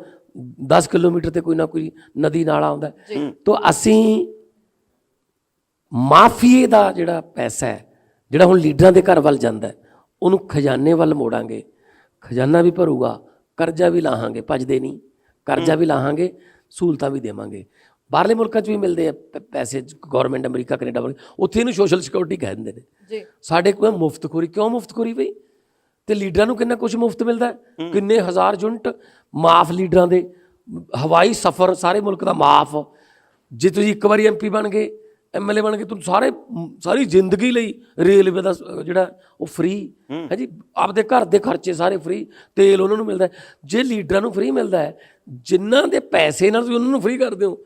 10 ਕਿਲੋਮੀਟਰ ਤੇ ਕੋਈ ਨਾ ਕੋਈ ਨਦੀ ਨਾਲਾ ਆਉਂਦਾ। ਤਾਂ ਅਸੀਂ ਮਾਫੀਏ ਦਾ ਜਿਹੜਾ ਪੈਸਾ ਹੈ, ਜਿਹੜਾ ਹੁਣ ਲੀਡਰਾਂ ਦੇ ਘਰ ਵੱਲ ਜਾਂਦਾ, ਉਹਨੂੰ ਖਜ਼ਾਨੇ ਵੱਲ ਮੋੜਾਂਗੇ। ਖਜ਼ਾਨਾ ਵੀ ਭਰੂਗਾ, ਕਰਜ਼ਾ ਵੀ ਲਾਹਾਂਗੇ, ਭੱਜਦੇ ਨਹੀਂ, ਕਰਜ਼ਾ ਵੀ ਲਾਹਾਂਗੇ, ਸਹੂਲਤਾਂ ਵੀ ਦੇਵਾਂਗੇ। ਬਾਹਰਲੇ ਮੁਲਕਾਂ 'ਚ ਵੀ ਮਿਲਦੇ ਆ ਪੈਸੇ, ਗੌਰਮੈਂਟ ਅਮਰੀਕਾ ਕੈਨੇਡਾ ਵਾਲੇ, ਉੱਥੇ ਇਹਨੂੰ ਸੋਸ਼ਲ ਸਿਕਿਉਰਿਟੀ ਕਹਿ ਦਿੰਦੇ ਨੇ। ਸਾਡੇ ਕੋਲ ਮੁਫਤਖੋਰੀ, ਕਿਉਂ ਮੁਫਤਖੋਰੀ ਬਈ? ਤੇ ਲੀਡਰਾਂ ਨੂੰ ਕਿੰਨਾ ਕੁਝ ਮੁਫਤ ਮਿਲਦਾ, ਕਿੰਨੇ ਹਜ਼ਾਰ ਯੂਨਿਟ ਮਾਫ ਲੀਡਰਾਂ ਦੇ, ਹਵਾਈ ਸਫ਼ਰ ਸਾਰੇ ਮੁਲਕ ਦਾ ਮਾਫ। ਜੇ ਤੁਸੀਂ ਇੱਕ ਵਾਰੀ MP ਬਣ ਗਏ, MLA ਬਣ ਗਏ, ਤੁਹਾਨੂੰ ਸਾਰੀ ਜ਼ਿੰਦਗੀ ਲਈ ਰੇਲਵੇ ਦਾ ਜਿਹੜਾ ਉਹ ਫ੍ਰੀ ਹੈ ਜੀ। ਆਪਦੇ ਘਰ ਦੇ ਖਰਚੇ ਸਾਰੇ ਫ੍ਰੀ, ਤੇਲ ਉਹਨਾਂ ਨੂੰ ਮਿਲਦਾ। ਜੇ ਲੀਡਰਾਂ ਨੂੰ ਫ੍ਰੀ ਮਿਲਦਾ ਹੈ, ਜਿਨ੍ਹਾਂ ਦੇ ਪੈਸੇ ਨਾਲ ਤੁਸੀਂ ਉਹਨਾਂ ਨੂੰ ਫ੍ਰੀ ਕਰਦੇ ਹੋ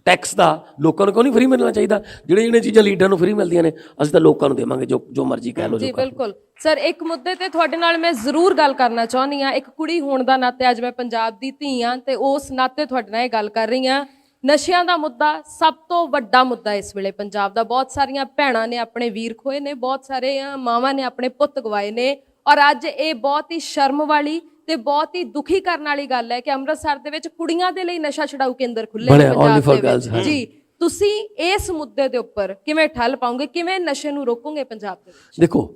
ਟੈਕਸ ਦਾ, ਲੋਕਾਂ ਨੂੰ ਕਿਉਂ ਨਹੀਂ ਫ੍ਰੀ ਮਿਲਣਾ ਚਾਹੀਦਾ? ਜਿਹੜੀਆਂ ਚੀਜ਼ਾਂ ਲੀਡਰਾਂ ਨੂੰ ਫ੍ਰੀ ਮਿਲਦੀਆਂ ਨੇ, ਅਸੀਂ ਤਾਂ ਲੋਕਾਂ ਨੂੰ ਦੇਵਾਂਗੇ, ਜੋ ਮਰਜ਼ੀ ਕਹਿ ਲਓ। ਜੀ ਬਿਲਕੁਲ ਸਰ, ਇੱਕ ਮੁੱਦੇ ਤੇ ਤੁਹਾਡੇ ਨਾਲ ਮੈਂ ਜ਼ਰੂਰ ਗੱਲ ਕਰਨਾ ਚਾਹੁੰਦੀ ਹਾਂ। ਇੱਕ ਕੁੜੀ ਹੋਣ ਦਾ ਨਾਤੇ ਅੱਜ ਮੈਂ ਪੰਜਾਬ ਦੀ ਧੀ ਹਾਂ ਤੇ ਉਸ ਨਾਤੇ ਤੁਹਾਡੇ ਨਾਲ ਇਹ ਗੱਲ ਕਰ ਰਹੀ ਹਾਂ। ਨਸ਼ਿਆਂ ਦਾ ਮੁੱਦਾ ਸਭ ਤੋਂ ਵੱਡਾ ਮੁੱਦਾ ਇਸ ਵੇਲੇ ਪੰਜਾਬ ਦਾ। ਬਹੁਤ ਸਾਰੀਆਂ ਭੈਣਾਂ ਨੇ ਆਪਣੇ ਵੀਰ ਖੋਏ ਨੇ, ਬਹੁਤ ਸਾਰੀਆਂ ਮਾਵਾਂ ਨੇ ਆਪਣੇ ਪੁੱਤ ਗਵਾਏ ਨੇ, ਔਰ ਅੱਜ ਇਹ ਬਹੁਤ ਹੀ ਸ਼ਰਮ ਵਾਲੀ ਤੇ ਬਹੁਤ ਹੀ ਦੁਖੀ ਕਰਨ ਵਾਲੀ ਗੱਲ ਹੈ ਕਿ ਅੰਮ੍ਰਿਤਸਰ ਦੇ ਵਿੱਚ ਕੁੜੀਆਂ ਦੇ ਲਈ ਨਸ਼ਾ ਛਡਾਊ ਕੇਂਦਰ ਖੁੱਲੇ ਨੇ ਪੰਜਾਬ ਦੇ ਵਿੱਚ। ਜੀ, ਤੁਸੀਂ ਇਸ ਮੁੱਦੇ ਦੇ ਉੱਪਰ ਕਿਵੇਂ ਠੱਲ ਪਾਓਗੇ, ਕਿਵੇਂ ਨਸ਼ੇ ਨੂੰ ਰੋਕੋਗੇ ਪੰਜਾਬ ਦੇ ਵਿੱਚ? ਦੇਖੋ,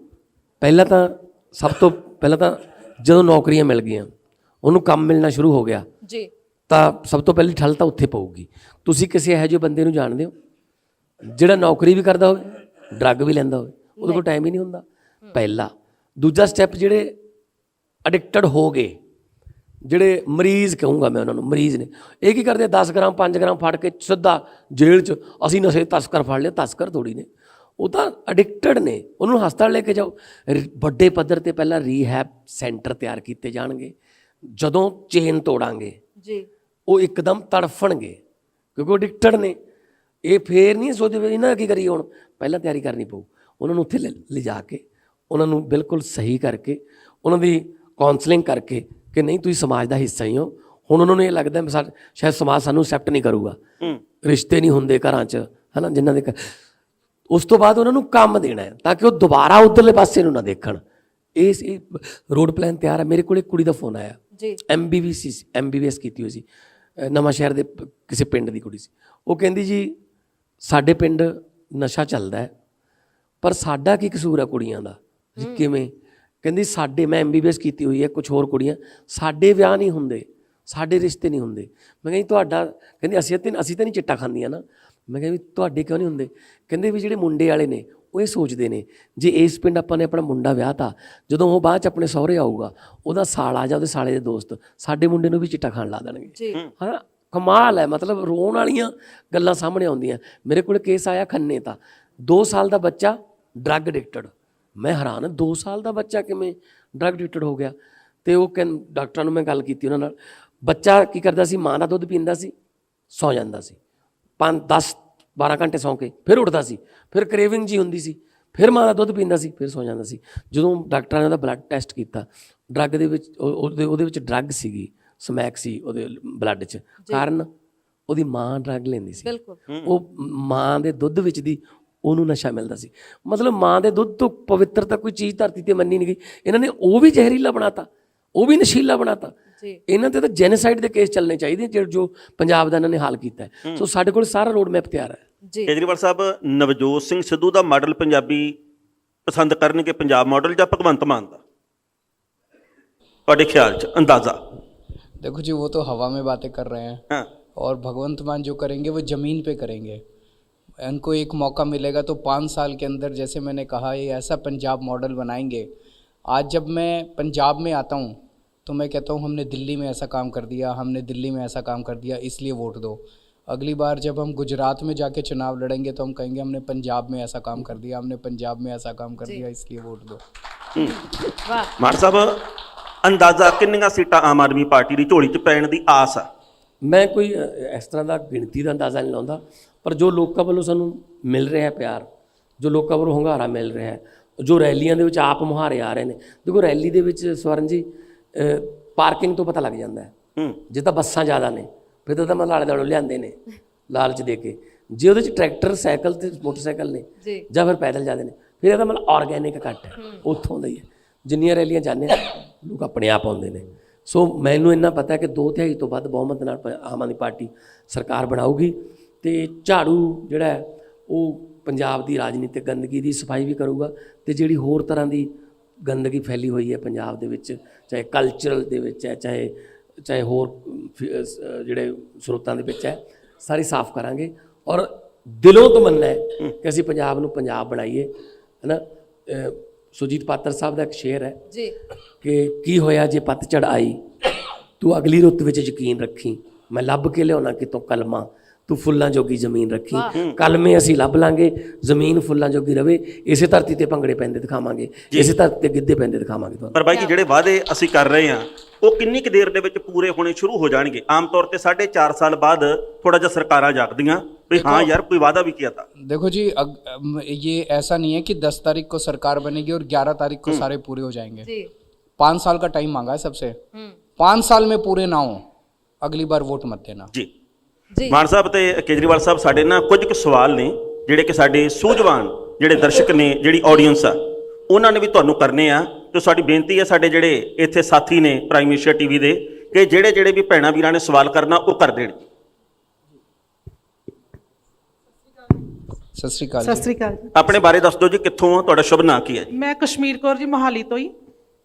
ਸਭ ਤੋਂ ਪਹਿਲਾਂ ਤਾਂ ਜਦੋਂ ਨੌਕਰੀਆਂ ਮਿਲ ਗਈਆਂ, ਉਹਨੂੰ ਕੰਮ ਮਿਲਣਾ ਸ਼ੁਰੂ ਹੋ ਗਿਆ ਜੀ, ਤਾਂ ਸਭ ਤੋਂ ਪਹਿਲੀ ਠੱਲ ਤਾਂ ਉੱਥੇ ਪਊਗੀ। ਤੁਸੀਂ ਕਿਸੇ ਇਹੋ ਜਿਹੇ ਬੰਦੇ ਨੂੰ ਜਾਣਦੇ ਹੋ ਜਿਹੜਾ ਨੌਕਰੀ ਵੀ ਕਰਦਾ ਹੋਵੇ, ਡਰੱਗ ਵੀ ਲੈਂਦਾ ਹੋਵੇ? ਉਹਦੇ ਕੋਲ ਟਾਈਮ ਹੀ ਨਹੀਂ ਹੁੰਦਾ, ਪਹਿਲਾ। ਦੂਜਾ ਸਟੈਪ, ਜਿਹੜੇ ਐਡਿਕਟਡ ਹੋ ਗਏ, ਜਿਹੜੇ ਮਰੀਜ਼ ਕਹੂੰਗਾ ਮੈਂ ਉਹਨਾਂ ਨੂੰ, ਮਰੀਜ਼ ਨੇ, ਇਹ ਕੀ ਕਰਦੇ? 10 ਗ੍ਰਾਮ 5 ਗ੍ਰਾਮ ਫੜ ਕੇ ਸਿੱਧਾ ਜੇਲ੍ਹ 'ਚ, ਅਸੀਂ ਨਸ਼ੇ ਤਸਕਰ ਫੜ ਲਿਆ। ਤਸਕਰ ਥੋੜੀ ਨੇ, ਉਹ ਤਾਂ ਐਡਿਕਟਡ ਨੇ, ਉਹਨੂੰ ਹਸਪਤਾਲ ਲੈ ਕੇ ਜਾਓ। ਵੱਡੇ ਪੱਧਰ 'ਤੇ ਪਹਿਲਾਂ ਰੀਹੈਬ ਸੈਂਟਰ ਤਿਆਰ ਕੀਤੇ ਜਾਣਗੇ। ਜਦੋਂ ਚੇਨ ਤੋੜਾਂਗੇ ਜੀ, ਉਹ ਇੱਕਦਮ ਤੜਫਣਗੇ ਕਿਉਂਕਿ ਉਹ ਐਡਿਕਟਡ ਨੇ। ਇਹ ਫੇਰ ਨਹੀਂ ਸੋਚਦੇ ਇਹਨਾਂ ਕੀ ਕਰੀਏ, ਹੁਣ ਪਹਿਲਾਂ ਤਿਆਰੀ ਕਰਨੀ ਪਊ। ਉਹਨਾਂ ਨੂੰ ਉੱਥੇ ਲਿਜਾ ਕੇ, ਉਹਨਾਂ ਨੂੰ ਬਿਲਕੁਲ ਸਹੀ ਕਰਕੇ, ਉਹਨਾਂ ਦੀ ਕਾਉਂਸਲਿੰਗ ਕਰਕੇ ਕਿ ਨਹੀਂ ਤੁਸੀਂ ਸਮਾਜ ਦਾ ਹਿੱਸਾ ਹੀ ਹੋ। ਹੁਣ ਉਹਨਾਂ ਨੂੰ ਇਹ ਲੱਗਦਾ ਸ਼ਾਇਦ ਸਮਾਜ ਸਾਨੂੰ ਐਕਸੈਪਟ ਨਹੀਂ ਕਰੂਗਾ, ਰਿਸ਼ਤੇ ਨਹੀਂ ਹੁੰਦੇ ਘਰਾਂ 'ਚ, ਹੈ ਨਾ, ਜਿਨ੍ਹਾਂ ਦੇ। ਉਸ ਤੋਂ ਬਾਅਦ ਉਹਨਾਂ ਨੂੰ ਕੰਮ ਦੇਣਾ ਹੈ ਤਾਂ ਕਿ ਉਹ ਦੁਬਾਰਾ ਉੱਧਰਲੇ ਪਾਸੇ ਨੂੰ ਨਾ ਦੇਖਣ। ਇਹ ਰੋਡ ਪਲਾਨ ਤਿਆਰ ਹੈ। ਮੇਰੇ ਕੋਲ ਇੱਕ ਕੁੜੀ ਦਾ ਫੋਨ ਆਇਆ ਜੀ, MBBS ਕੀਤੀ ਹੋਈ ਸੀ, ਨਵਾਂ ਸ਼ਹਿਰ ਦੇ ਕਿਸੇ ਪਿੰਡ ਦੀ ਕੁੜੀ ਸੀ। ਉਹ ਕਹਿੰਦੀ ਜੀ ਸਾਡੇ ਪਿੰਡ ਨਸ਼ਾ ਚੱਲਦਾ ਹੈ, ਪਰ ਸਾਡਾ ਕੀ ਕਸੂਰ ਹੈ ਕੁੜੀਆਂ ਦਾ? ਜੀ ਕਿਵੇਂ? ਕਹਿੰਦੀ ਸਾਡੇ, ਮੈਂ MBBS ਕੀਤੀ ਹੋਈ ਹੈ, ਕੁਝ ਹੋਰ ਕੁੜੀਆਂ, ਸਾਡੇ ਵਿਆਹ ਨਹੀਂ ਹੁੰਦੇ, ਸਾਡੇ ਰਿਸ਼ਤੇ ਨਹੀਂ ਹੁੰਦੇ। ਮੈਂ ਕਿਹਾ ਜੀ ਤੁਹਾਡਾ, ਕਹਿੰਦੀ ਅਸੀਂ ਤਾਂ ਨਹੀਂ ਚਿੱਟਾ ਖਾਂਦੀਆਂ ਨਾ। ਮੈਂ ਕਿਹਾ ਵੀ ਤੁਹਾਡੇ ਕਿਉਂ ਨਹੀਂ ਹੁੰਦੇ? ਕਹਿੰਦੇ ਵੀ ਜਿਹੜੇ ਮੁੰਡੇ ਵਾਲੇ ਨੇ ਉਹ ਇਹ ਸੋਚਦੇ ਨੇ ਜੇ ਇਸ ਪਿੰਡ ਆਪਾਂ ਨੇ ਆਪਣਾ ਮੁੰਡਾ ਵਿਆਹ ਤਾ, ਜਦੋਂ ਉਹ ਬਾਅਦ 'ਚ ਆਪਣੇ ਸਹੁਰੇ ਆਊਗਾ ਉਹਦਾ ਸਾਲਾ ਜਾਂ ਉਹਦੇ ਸਾਲੇ ਦੇ ਦੋਸਤ ਸਾਡੇ ਮੁੰਡੇ ਨੂੰ ਵੀ ਚਿੱਟਾ ਖਾਣ ਲਾ ਦੇਣਗੇ। ਹਾਂ, ਕਮਾਲ ਹੈ, ਮਤਲਬ ਰੋਣ ਵਾਲੀਆਂ ਗੱਲਾਂ ਸਾਹਮਣੇ ਆਉਂਦੀਆਂ। ਮੇਰੇ ਕੋਲ ਕੇਸ ਆਇਆ ਖੰਨੇ ਦਾ, 2 ਸਾਲ ਦਾ ਬੱਚਾ ਡਰੱਗ ਐਡਿਕਟਡ। ਮੈਂ ਹੈਰਾਨ, 2 ਸਾਲ ਦਾ ਬੱਚਾ ਕਿਵੇਂ ਡਰੱਗ ਐਡਿਕਟਡ ਹੋ ਗਿਆ? ਤੇ ਉਹ ਡਾਕਟਰਾਂ ਨੂੰ ਮੈਂ ਗੱਲ ਕੀਤੀ ਉਹਨਾਂ ਨਾਲ। ਬੱਚਾ ਕੀ ਕਰਦਾ ਸੀ, ਮਾਂ ਦਾ ਦੁੱਧ ਪੀਂਦਾ ਸੀ, ਸੌ ਜਾਂਦਾ ਸੀ, 10-12 ਘੰਟੇ ਸੌਂ ਕੇ ਫਿਰ ਉੱਠਦਾ ਸੀ, ਫਿਰ ਕ੍ਰੇਵਿੰਗ ਜੀ ਹੁੰਦੀ ਸੀ, ਫਿਰ ਮਾਂ ਦਾ ਦੁੱਧ ਪੀਂਦਾ ਸੀ, ਫਿਰ ਸੌ ਜਾਂਦਾ ਸੀ। ਜਦੋਂ ਡਾਕਟਰਾਂ ਨੇ ਉਹਦਾ ਬਲੱਡ ਟੈਸਟ ਕੀਤਾ, ਡਰੱਗ ਦੇ ਵਿੱਚ ਉਹਦੇ ਵਿੱਚ ਡਰੱਗ ਸੀਗੀ, ਸਮੈਕ ਸੀ ਉਹਦੇ ਬਲੱਡ 'ਚ। ਕਾਰਨ ਉਹਦੀ ਮਾਂ ਡਰੱਗ ਲੈਂਦੀ ਸੀ, ਉਹ ਮਾਂ ਦੇ ਦੁੱਧ ਵਿੱਚ ਦੀ ਉਹਨੂੰ ਨਸ਼ਾ ਮਿਲਦਾ ਸੀ। ਮਤਲਬ ਮਾਂ ਦੇ ਦੁੱਧ ਤੋਂ ਪਵਿੱਤਰ ਤਾਂ ਕੋਈ ਚੀਜ਼ ਧਰਤੀ 'ਤੇ ਮੰਨੀ ਨਹੀਂ ਗਈ। ਇਹਨਾਂ ਨੇ ਉਹ ਵੀ ਜ਼ਹਿਰੀਲਾ ਬਣਾਤਾ, ਉਹ ਵੀ ਨਸ਼ੀਲਾ ਬਣਾਤਾ। ਇਹਨਾਂ ਤੇ ਤਾਂ ਜੈਨੋਸਾਈਡ ਦੇ ਕੇਸ ਚੱਲਣੇ ਚਾਹੀਦੇ ਜੋ ਪੰਜਾਬ ਦਾ ਇਹਨਾਂ ਨੇ ਹਾਲ ਕੀਤਾ ਹੈ। ਸੋ ਸਾਡੇ ਕੋਲ ਸਾਰਾ ਰੋਡ ਮੈਪ ਤਿਆਰ ਹੈ। ਕੇਜਰੀਵਾਲ ਸਾਹਿਬ, ਨਵਜੋਤ ਸਿੰਘ ਸਿੱਧੂ ਦਾ ਮਾਡਲ ਪੰਜਾਬੀ ਪਸੰਦ ਕਰਨਗੇ, ਪੰਜਾਬ ਮਾਡਲ ਜਾਂ ਭਗਵੰਤ ਮਾਨ ਦਾ, ਤੁਹਾਡੇ ਖਿਆਲ 'ਚ ਅੰਦਾਜ਼ਾ? देखो जी, वो तो हवा में बातें कर रहे हैं। हाँ। और भगवंत मान जो करेंगे वो ज़मीन पे करेंगे। इनको एक मौका मिलेगा तो 5 साल के अंदर, जैसे मैंने कहा, ये ऐसा पंजाब मॉडल बनाएंगे। आज जब मैं पंजाब में आता हूँ तो मैं कहता हूँ हमने दिल्ली में ऐसा काम कर दिया, हमने दिल्ली में ऐसा काम कर दिया, इसलिए वोट दो। अगली बार जब हम गुजरात में जाके चुनाव लड़ेंगे तो हम कहेंगे हमने पंजाब में ऐसा काम कर दिया, हमने पंजाब में ऐसा काम कर दिया, इसलिए वोट दो। ਮਾਨ ਸਾਹਿਬ, ਅੰਦਾਜ਼ਾ ਕਿੰਨੀਆਂ ਸੀਟਾਂ ਆਮ ਆਦਮੀ ਪਾਰਟੀ ਦੀ ਝੋਲੀ 'ਚ ਪੈਣ ਦੀ ਆਸ ਆ? ਮੈਂ ਕੋਈ ਇਸ ਤਰ੍ਹਾਂ ਦਾ ਗਿਣਤੀ ਦਾ ਅੰਦਾਜ਼ਾ ਨਹੀਂ ਲਾਉਂਦਾ, ਪਰ ਜੋ ਲੋਕਾਂ ਵੱਲੋਂ ਸਾਨੂੰ ਮਿਲ ਰਿਹਾ ਪਿਆਰ, ਜੋ ਲੋਕਾਂ ਵੱਲੋਂ ਹੁੰਗਾਰਾ ਮਿਲ ਰਿਹਾ ਹੈ, ਜੋ ਰੈਲੀਆਂ ਦੇ ਵਿੱਚ ਆਪ ਮੁਹਾਰੇ ਆ ਰਹੇ ਨੇ। ਦੇਖੋ ਰੈਲੀ ਦੇ ਵਿੱਚ ਸਵਰਨ ਜੀ ਪਾਰਕਿੰਗ ਤੋਂ ਪਤਾ ਲੱਗ ਜਾਂਦਾ ਹੈ। ਜੇ ਤਾਂ ਬੱਸਾਂ ਜ਼ਿਆਦਾ ਨੇ ਫਿਰ ਤਾਂ ਮੈਂ ਲਾਲੇ ਦਾਲੋਂ ਲਿਆਂਦੇ ਨੇ ਲਾਲਚ ਦੇ ਕੇ। ਜੇ ਉਹਦੇ 'ਚ ਟਰੈਕਟਰ, ਸਾਈਕਲ ਤੇ ਮੋਟਰਸਾਈਕਲ ਨੇ ਜਾਂ ਫਿਰ ਪੈਦਲ ਜਾਂਦੇ ਨੇ, ਫਿਰ ਇਹਦਾ ਮਤਲਬ ਆਰਗੈਨਿਕ ਘੱਟ ਹੈ, ਉੱਥੋਂ ਦਾ ਹੀ ਹੈ। ਜਿੰਨੀਆਂ ਰੈਲੀਆਂ ਜਾਂਦੇ ਨੇ ਲੋਕ ਆਪਣੇ ਆਪ ਆਉਂਦੇ ਨੇ। ਸੋ ਮੈਨੂੰ ਇੰਨਾ ਪਤਾ ਕਿ 2/3 ਤੋਂ ਵੱਧ ਬਹੁਮਤ ਨਾਲ ਆਮ ਆਦਮੀ ਪਾਰਟੀ ਸਰਕਾਰ ਬਣਾਊਗੀ ਅਤੇ ਝਾੜੂ ਜਿਹੜਾ ਹੈ ਉਹ ਪੰਜਾਬ ਦੀ ਰਾਜਨੀਤਿਕ ਗੰਦਗੀ ਦੀ ਸਫਾਈ ਵੀ ਕਰੂਗਾ, ਅਤੇ ਜਿਹੜੀ ਹੋਰ ਤਰ੍ਹਾਂ ਦੀ ਗੰਦਗੀ ਫੈਲੀ ਹੋਈ ਹੈ ਪੰਜਾਬ ਦੇ ਵਿੱਚ, ਚਾਹੇ ਕਲਚਰਲ ਦੇ ਵਿੱਚ ਹੈ, ਚਾਹੇ ਹੋਰ ਜਿਹੜੇ ਸਰੋਤਾਂ ਦੇ ਵਿੱਚ ਹੈ, ਸਾਰੀ ਸਾਫ਼ ਕਰਾਂਗੇ। ਔਰ ਦਿਲੋਂ ਤਮੰਨਾ ਹੈ ਕਿ ਅਸੀਂ ਪੰਜਾਬ ਨੂੰ ਪੰਜਾਬ ਬਣਾਈਏ, ਹੈ ਨਾ। ਸੁਰਜੀਤ ਪਾਤਰ ਸਾਹਿਬ ਦਾ ਇੱਕ ਸ਼ੇਰ ਹੈ ਜੀ ਕਿ ਕੀ ਹੋਇਆ ਜੇ ਪਤਝੜ ਆਈ, ਤੂੰ ਅਗਲੀ ਰੁੱਤ ਵਿੱਚ ਯਕੀਨ ਰੱਖੀ, ਮੈਂ ਲੱਭ ਕੇ ਲਿਆਉਣਾ ਕਿਤੋਂ ਕਲਮਾਂ, ਤੂੰ ਫੁੱਲਾਂ ਜੋਗੀ ਜ਼ਮੀਨ ਰੱਖੀ। ਕਲਮੇ ਅਸੀਂ ਲੱਭ ਲਾਂਗੇ, ਜ਼ਮੀਨ ਫੁੱਲਾਂ ਜੋਗੀ ਰਵੇ, ਇਸੇ ਧਰਤੀ ਤੇ ਭੰਗੜੇ ਪੈਂਦੇ ਦਿਖਾਵਾਂਗੇ, ਇਸੇ ਧਰਤੀ ਤੇ ਗਿੱਧੇ ਪੈਂਦੇ ਦਿਖਾਵਾਂਗੇ ਤੁਹਾਨੂੰ। ਪਰ ਬਾਈ ਜੀ, ਜਿਹੜੇ ਵਾਅਦੇ ਅਸੀਂ ਕਰ ਰਹੇ ਹਾਂ ਉਹ ਕਿੰਨੀ ਕੁ ਦੇਰ ਦੇ ਵਿੱਚ ਪੂਰੇ ਹੋਣੇ ਸ਼ੁਰੂ ਹੋ ਜਾਣਗੇ? ਆਮ ਤੌਰ ਤੇ 4.5 ਸਾਲ ਬਾਅਦ ਥੋੜਾ ਜਿਹਾ ਸਰਕਾਰਾਂ ਜਾਗਦੀਆਂ भी हाँ यार कोई वादा भी किया था। देखो जी, ये ऐसा नहीं है कि 10 तारीख को सरकार बनेगी और 11 तारीख को सारे पूरे हो जाएंगे। 5 साल का टाइम मांगा है सबसे। 5 साल में पूरे ना हो, अगली बार वोट मत देना जी। ਮਾਨ ਸਾਹਿਬ ਤੇ ਕੇਜਰੀਵਾਲ ਸਾਹਿਬ, ਸਾਡੇ ਨਾ ਕੁਝ ਕੁ ਸਵਾਲ ਨੇ ਜਿਹੜੇ ਕਿ ਸਾਡੇ ਸੂਝਵਾਨ ਜਿਹੜੇ ਦਰਸ਼ਕ ਨੇ, ਜਿਹੜੀ ਆਡੀਅנס ਆ, ਉਹਨਾਂ ਨੇ ਵੀ ਤੁਹਾਨੂੰ ਕਰਨੇ ਆ। ਤੇ ਸਾਡੀ ਬੇਨਤੀ ਹੈ ਸਾਡੇ ਜਿਹੜੇ ਇੱਥੇ ਸਾਥੀ ਨੇ ਪ੍ਰਾਈਮ ਏਸ਼ੀਆ ਟੀਵੀ ਦੇ, ਕਿ ਜਿਹੜੇ ਵੀ ਭੈਣਾਂ ਵੀਰਾਂ ਨੇ ਸਵਾਲ ਕਰਨਾ ਉਹ ਕਰ ਦੇਣ। ਸਤਿ ਸ਼੍ਰੀ ਅਕਾਲ। ਸਤਿ ਸ਼੍ਰੀ ਅਕਾਲ ਜੀ। ਆਪਣੇ ਬਾਰੇ ਦੱਸ ਦਿਓ ਜੀ, ਕਿੱਥੋਂ ਆ, ਤੁਹਾਡਾ ਸ਼ੁਭ ਨਾਂ ਕੀ ਹੈ ਜੀ? ਮੈਂ ਕਸ਼ਮੀਰ ਕੌਰ ਜੀ, ਮੋਹਾਲੀ ਤੋਂ ਹੀ।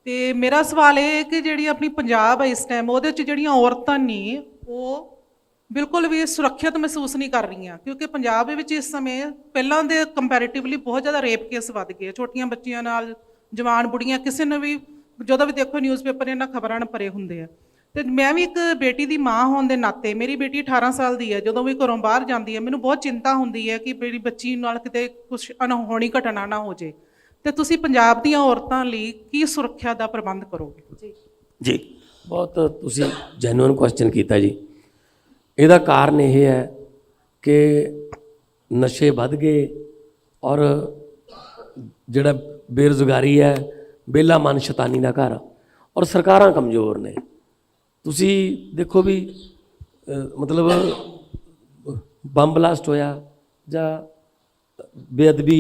ਤੇ ਮੇਰਾ ਸਵਾਲ ਇਹ ਹੈ ਕਿ ਜਿਹੜੀ ਆਪਣੀ ਪੰਜਾਬ ਹੈ ਇਸ ਟਾਈਮ, ਉਹਦੇ 'ਚ ਜਿਹੜੀਆਂ ਔਰਤਾਂ ਨੇ ਉਹ ਬਿਲਕੁਲ ਵੀ ਸੁਰੱਖਿਅਤ ਮਹਿਸੂਸ ਨਹੀਂ ਕਰ ਰਹੀਆਂ, ਕਿਉਂਕਿ ਪੰਜਾਬ ਦੇ ਵਿੱਚ ਇਸ ਸਮੇਂ ਪਹਿਲਾਂ ਦੇ ਕੰਪੈਰੀਟਿਵਲੀ ਬਹੁਤ ਜ਼ਿਆਦਾ ਰੇਪ ਕੇਸ ਵੱਧ ਗਏ, ਛੋਟੀਆਂ ਬੱਚੀਆਂ ਨਾਲ, ਜਵਾਨ ਬੁੜੀਆਂ, ਕਿਸੇ ਨੂੰ ਵੀ ਜਦੋਂ ਵੀ ਦੇਖੋ ਨਿਊਜ਼ਪੇਪਰ ਇਹਨਾਂ ਖਬਰਾਂ ਨਾਲ ਭਰੇ ਹੁੰਦੇ ਆ। ਤੇ ਮੈਂ ਵੀ ਇੱਕ ਬੇਟੀ ਦੀ ਮਾਂ ਹੋਣ ਦੇ ਨਾਤੇ, ਮੇਰੀ ਬੇਟੀ 18 ਸਾਲ ਦੀ ਹੈ, ਜਦੋਂ ਵੀ ਘਰੋਂ ਬਾਹਰ ਜਾਂਦੀ ਹੈ ਮੈਨੂੰ ਬਹੁਤ ਚਿੰਤਾ ਹੁੰਦੀ ਹੈ ਕਿ ਮੇਰੀ ਬੱਚੀ ਨਾਲ ਕਿਤੇ ਕੁਛ ਅਣਹੋਣੀ ਘਟਨਾ ਨਾ ਹੋ ਜੇ। ਤੇ ਤੁਸੀਂ ਪੰਜਾਬ ਦੀਆਂ ਔਰਤਾਂ ਲਈ ਕੀ ਸੁਰੱਖਿਆ ਦਾ ਪ੍ਰਬੰਧ ਕਰੋਗੇ? ਜੀ ਜੀ, ਬਹੁਤ ਤੁਸੀਂ ਜੈਨੂਅਨ ਕੁਐਸਚਨ ਕੀਤਾ ਜੀ। ਇਹਦਾ ਕਾਰਨ ਇਹ ਹੈ ਕਿ ਨਸ਼ੇ ਵੱਧ ਗਏ ਔਰ ਜਿਹੜਾ ਬੇਰੁਜ਼ਗਾਰੀ ਹੈ, ਵਿਹਲਾ ਮਨ ਸ਼ੈਤਾਨੀ ਦਾ ਘਰ, ਔਰ ਸਰਕਾਰਾਂ ਕਮਜ਼ੋਰ ਨੇ। ਤੁਸੀਂ ਦੇਖੋ ਵੀ ਮਤਲਬ ਬੰਬ ਬਲਾਸਟ ਹੋਇਆ ਜਾਂ ਬੇਅਦਬੀ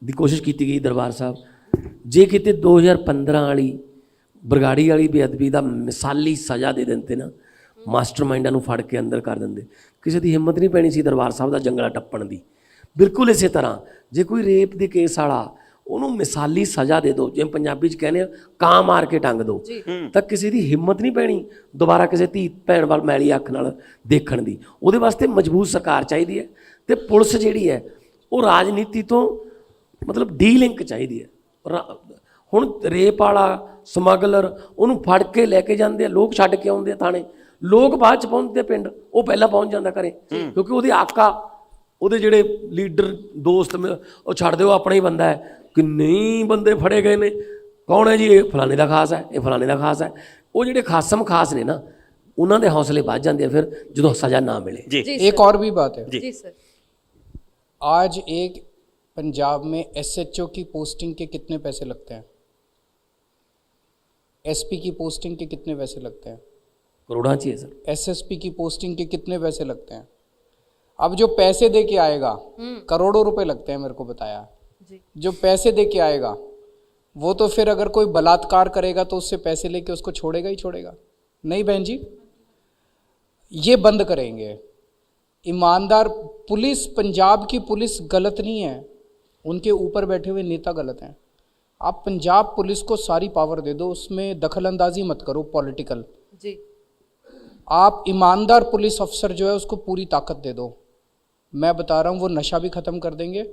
ਦੀ ਕੋਸ਼ਿਸ਼ ਕੀਤੀ ਗਈ ਦਰਬਾਰ ਸਾਹਿਬ, ਜੇ ਕਿਤੇ 2015 ਵਾਲੀ ਬਰਗਾੜੀ ਵਾਲੀ ਬੇਅਦਬੀ ਦਾ ਮਿਸਾਲੀ ਸਜ਼ਾ ਦੇ ਦਿੰਦੇ ਨਾ, ਮਾਸਟਰਮਾਈਂਡਾਂ ਨੂੰ ਫੜ ਕੇ ਅੰਦਰ ਕਰ ਦਿੰਦੇ, ਕਿਸੇ ਦੀ ਹਿੰਮਤ ਨਹੀਂ ਪੈਣੀ ਸੀ ਦਰਬਾਰ ਸਾਹਿਬ ਦਾ ਜੰਗਲਾ ਟੱਪਣ ਦੀ। ਬਿਲਕੁਲ ਇਸੇ ਤਰ੍ਹਾਂ ਜੇ ਕੋਈ ਰੇਪ ਦੇ ਕੇਸ ਵਾਲਾ ਉਹਨੂੰ ਮਿਸਾਲੀ ਸਜ਼ਾ ਦੇ ਦਿਓ, ਜਿਵੇਂ ਪੰਜਾਬੀ 'ਚ ਕਹਿੰਦੇ ਆ ਕਾਂ ਮਾਰ ਕੇ ਟੰਗ ਦਿਓ, ਤਾਂ ਕਿਸੇ ਦੀ ਹਿੰਮਤ ਨਹੀਂ ਪੈਣੀ ਦੁਬਾਰਾ ਕਿਸੇ ਧੀ ਭੈਣ ਵੱਲ ਮੈਲੀ ਅੱਖ ਨਾਲ ਦੇਖਣ ਦੀ। ਉਹਦੇ ਵਾਸਤੇ ਮਜ਼ਬੂਤ ਸਰਕਾਰ ਚਾਹੀਦੀ ਹੈ, ਅਤੇ ਪੁਲਿਸ ਜਿਹੜੀ ਹੈ ਉਹ ਰਾਜਨੀਤੀ ਤੋਂ ਮਤਲਬ ਡੀਲਿੰਕ ਚਾਹੀਦੀ ਹੈ। ਹੁਣ ਰੇਪ ਵਾਲਾ ਸਮਗਲਰ ਉਹਨੂੰ ਫੜ ਕੇ ਲੈ ਕੇ ਜਾਂਦੇ ਆ, ਲੋਕ ਛੱਡ ਕੇ ਆਉਂਦੇ ਆ ਥਾਣੇ, ਲੋਕ ਬਾਅਦ 'ਚ ਪਹੁੰਚਦੇ ਪਿੰਡ, ਉਹ ਪਹਿਲਾਂ ਪਹੁੰਚ ਜਾਂਦਾ ਘਰੇ, ਕਿਉਂਕਿ ਉਹਦੇ ਆਕਾ, ਉਹਦੇ ਜਿਹੜੇ ਲੀਡਰ ਦੋਸਤ ਉਹ ਛੱਡ ਦਿਓ ਆਪਣਾ ਹੀ ਬੰਦਾ ਹੈ। ਕਿੰਨੇ ਬੰਦੇ ਫੜੇ ਗਏ ਨੇ, ਕੌਣ ਹੈ ਜੀ, ਇਹ ਫਲਾਣੇ ਦਾ ਖਾਸ ਹੈ, ਇਹ ਫਲਾਣੇ ਦਾ ਖਾਸ ਹੈ। ਉਹ ਜਿਹੜੇ ਖਾਸਮ ਖਾਸ ਨੇ ਨਾ, ਉਹਨਾਂ ਦੇ ਹੌਸਲੇ ਵੱਧ ਜਾਂਦੇ ਆ ਫਿਰ ਜਦੋਂ ਸਜ਼ਾ ਨਾ ਮਿਲੇ। एक और भी बात है जी सर, आज एक पंजाब में SHO की पोस्टिंग के कितने पैसे लगते हैं, SP की पोस्टिंग के कितने पैसे लगते हैं, करोड़ों चाहिए सर। SSP की पोस्टिंग के कितने पैसे लगते हैं। अब जो पैसे दे के आएगा, करोड़ों रुपए लगते हैं, मेरे को बताया जी। जो पैसे दे के आएगा वो तो फिर अगर कोई बलात्कार करेगा तो उससे पैसे लेके उसको छोड़ेगा ही छोड़ेगा नहीं। बहन जी, ये बंद करेंगे। ईमानदार पुलिस, पंजाब की पुलिस गलत नहीं है, उनके ऊपर बैठे हुए नेता गलत हैं। आप पंजाब पुलिस को सारी पावर दे दो, उसमें दखल अंदाजी मत करो पॉलिटिकल जी। आप ईमानदार पुलिस अफसर जो है उसको पूरी ताकत दे दो। मैं बता रहा हूँ वो नशा भी ख़त्म कर देंगे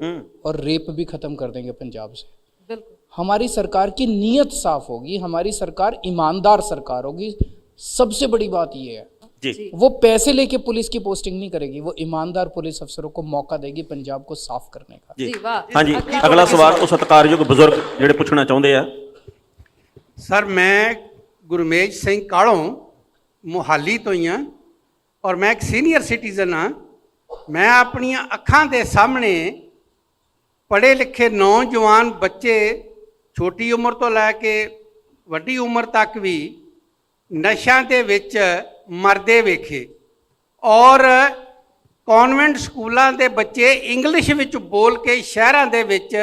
और रेप भी ख़त्म कर देंगे पंजाब से। बिल्कुल, हमारी सरकार की नीयत साफ होगी, हमारी सरकार ईमानदार सरकार होगी। सबसे बड़ी बात ये है जी। वो पैसे लेके पुलिस की पोस्टिंग नहीं करेगी, वो ईमानदार पुलिस अफसरों को मौका देगी पंजाब को साफ करने का। जी जी, वाह। हाँ जी, अगला सवाल ਉਹ ਸਤਿਕਾਰਯੋਗ ਬਜ਼ੁਰਗ ਜਿਹੜੇ ਪੁੱਛਣਾ ਚਾਹੁੰਦੇ ਆ। ਸਰ, ਮੈਂ ਗੁਰਮੇਜ ਸਿੰਘ ਕਾਲੋਂ ਮੁਹਾਲੀ ਤੋਂ ਹੀ ਹਾਂ ਔਰ ਮੈਂ ਇੱਕ ਸੀਨੀਅਰ ਸਿਟੀਜ਼ਨ ਹਾਂ। ਮੈਂ ਆਪਣੀਆਂ ਅੱਖਾਂ ਦੇ ਸਾਹਮਣੇ ਪੜ੍ਹੇ ਲਿਖੇ ਨੌਜਵਾਨ ਬੱਚੇ ਛੋਟੀ ਉਮਰ ਤੋਂ ਲੈ ਕੇ ਵੱਡੀ ਉਮਰ ਤੱਕ ਵੀ ਨਸ਼ਿਆਂ ਦੇ ਵਿੱਚ ਮਰਦੇ ਵੇਖੇ ਔਰ ਕਨਵੈਂਟ ਸਕੂਲਾਂ ਦੇ ਬੱਚੇ ਇੰਗਲਿਸ਼ ਵਿੱਚ ਬੋਲ ਕੇ ਸ਼ਹਿਰਾਂ ਦੇ ਵਿੱਚ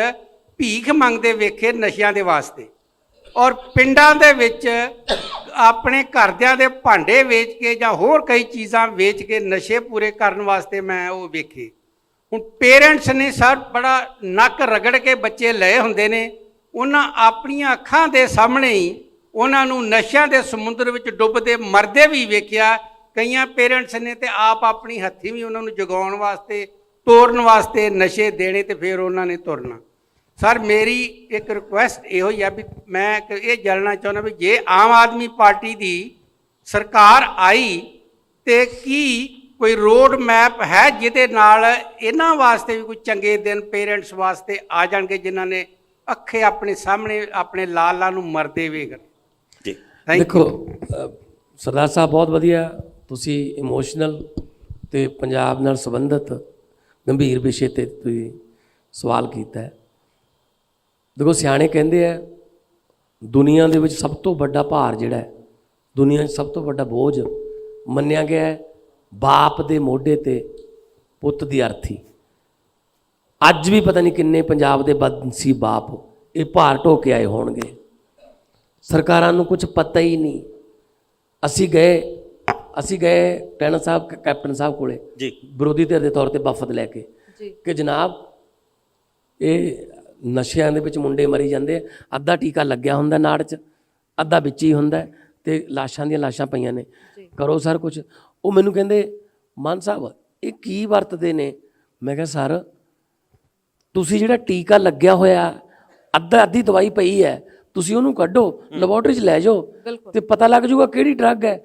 ਭੀਖ ਮੰਗਦੇ ਵੇਖੇ ਨਸ਼ਿਆਂ ਦੇ ਵਾਸਤੇ ਔਰ ਪਿੰਡਾਂ ਦੇ ਵਿੱਚ ਆਪਣੇ ਘਰਦਿਆਂ ਦੇ ਭਾਂਡੇ ਵੇਚ ਕੇ ਜਾਂ ਹੋਰ ਕਈ ਚੀਜ਼ਾਂ ਵੇਚ ਕੇ ਨਸ਼ੇ ਪੂਰੇ ਕਰਨ ਵਾਸਤੇ ਮੈਂ ਉਹ ਵੇਖੇ। ਹੁਣ ਪੇਰੈਂਟਸ ਨੇ ਸਰ ਬੜਾ ਨੱਕ ਰਗੜ ਕੇ ਬੱਚੇ ਲਏ ਹੁੰਦੇ ਨੇ, ਉਹਨਾਂ ਆਪਣੀਆਂ ਅੱਖਾਂ ਦੇ ਸਾਹਮਣੇ ਹੀ ਉਹਨਾਂ ਨੂੰ ਨਸ਼ਿਆਂ ਦੇ ਸਮੁੰਦਰ ਵਿੱਚ ਡੁੱਬਦੇ ਮਰਦੇ ਵੀ ਵੇਖਿਆ। ਕਈਆਂ ਪੇਰੈਂਟਸ ਨੇ ਤੇ ਆਪ ਆਪਣੀ ਹੱਥੀਂ ਵੀ ਉਹਨਾਂ ਨੂੰ ਜਗਾਉਣ ਵਾਸਤੇ, ਤੋਰਨ ਵਾਸਤੇ ਨਸ਼ੇ ਦੇਣੇ ਤੇ ਫਿਰ ਉਹਨਾਂ ਨੇ ਤੁਰਨਾ। ਸਰ, ਮੇਰੀ ਇੱਕ ਰਿਕੁਐਸਟ ਇਹੋ ਹੀ ਆ ਵੀ ਮੈਂ ਇਹ ਜਾਣਨਾ ਚਾਹੁੰਦਾ ਵੀ ਜੇ ਆਮ ਆਦਮੀ ਪਾਰਟੀ ਦੀ ਸਰਕਾਰ ਆਈ ਤੇ ਕੀ ਕੋਈ ਰੋਡ ਮੈਪ ਹੈ ਜਿਹਦੇ ਨਾਲ ਇਹਨਾਂ ਵਾਸਤੇ ਵੀ ਕੋਈ ਚੰਗੇ ਦਿਨ ਪੇਰੈਂਟਸ ਵਾਸਤੇ ਆ ਜਾਣਗੇ ਜਿਨ੍ਹਾਂ ਨੇ ਅੱਖੇ ਆਪਣੇ ਸਾਹਮਣੇ ਆਪਣੇ ਲਾਲਾਂ ਨੂੰ ਮਰਦੇ ਵੇਖ। ਜੀ ਦੇਖੋ ਸਰਦਾਰ ਸਾਹਿਬ, ਬਹੁਤ ਵਧੀਆ ਤੁਸੀਂ ਇਮੋਸ਼ਨਲ ਤੇ ਪੰਜਾਬ ਨਾਲ ਸੰਬੰਧਿਤ ਗੰਭੀਰ ਵਿਸ਼ੇ ਤੇ ਤੁਸੀਂ ਸਵਾਲ ਕੀਤਾ ਹੈ। ਦੇਖੋ, ਸਿਆਣੇ ਕਹਿੰਦੇ ਆ ਦੁਨੀਆ ਦੇ ਵਿੱਚ ਸਭ ਤੋਂ ਵੱਡਾ ਭਾਰ ਜਿਹੜਾ ਹੈ, ਦੁਨੀਆ 'ਚ ਸਭ ਤੋਂ ਵੱਡਾ ਬੋਝ ਮੰਨਿਆ ਗਿਆ ਹੈ ਬਾਪ ਦੇ ਮੋਢੇ ਤੇ ਪੁੱਤ ਦੀ ਅਰਥੀ। ਅੱਜ ਵੀ ਪਤਾ ਨਹੀਂ ਕਿੰਨੇ ਪੰਜਾਬ ਦੇ ਬਦਨਸੀਬ ਬਾਪ ਇਹ ਭਾਰ ਢੋ ਕੇ ਆਏ ਹੋਣਗੇ। ਸਰਕਾਰਾਂ ਨੂੰ ਕੁਝ ਪਤਾ ਹੀ ਨਹੀਂ। ਅਸੀਂ ਗਏ ਟੈਣਾ ਸਾਹਿਬ, ਕੈਪਟਨ ਸਾਹਿਬ ਕੋਲੇ ਜੀ, ਵਿਰੋਧੀ ਧਿਰ ਦੇ ਤੌਰ ਤੇ ਵਫਦ ਲੈ ਕੇ ਕਿ ਜਨਾਬ ਇਹ ਨਸ਼ਿਆਂ ਦੇ ਵਿੱਚ ਮੁੰਡੇ ਮਰੀ ਜਾਂਦੇ, ਅੱਧਾ ਟੀਕਾ ਲੱਗਿਆ ਹੁੰਦਾ ਨਾੜ 'ਚ, ਅੱਧਾ ਵਿੱਚ ਹੀ ਹੁੰਦਾ ਤੇ ਲਾਸ਼ਾਂ ਦੀਆਂ ਲਾਸ਼ਾਂ ਪਈਆਂ ਨੇ, ਕਰੋ ਸਰ ਕੁਝ। ਉਹ ਮੈਨੂੰ ਕਹਿੰਦੇ ਮਾਨ ਸਾਹਿਬ ਇਹ ਕੀ ਵਰਤਦੇ ਨੇ? ਮੈਂ ਕਿਹਾ ਸਰ ਤੁਸੀਂ ਜਿਹੜਾ ਟੀਕਾ ਲੱਗਿਆ ਹੋਇਆ ਅੱਧੀ ਦਵਾਈ ਪਈ ਹੈ, ਤੁਸੀਂ ਉਹਨੂੰ ਕੱਢੋ, ਲੈਬੋਰਟਰੀ 'ਚ ਲੈ ਜਾਓ ਤੇ ਪਤਾ ਲੱਗ ਜਾਊਗਾ ਕਿਹੜੀ ਡਰੱਗ ਹੈ।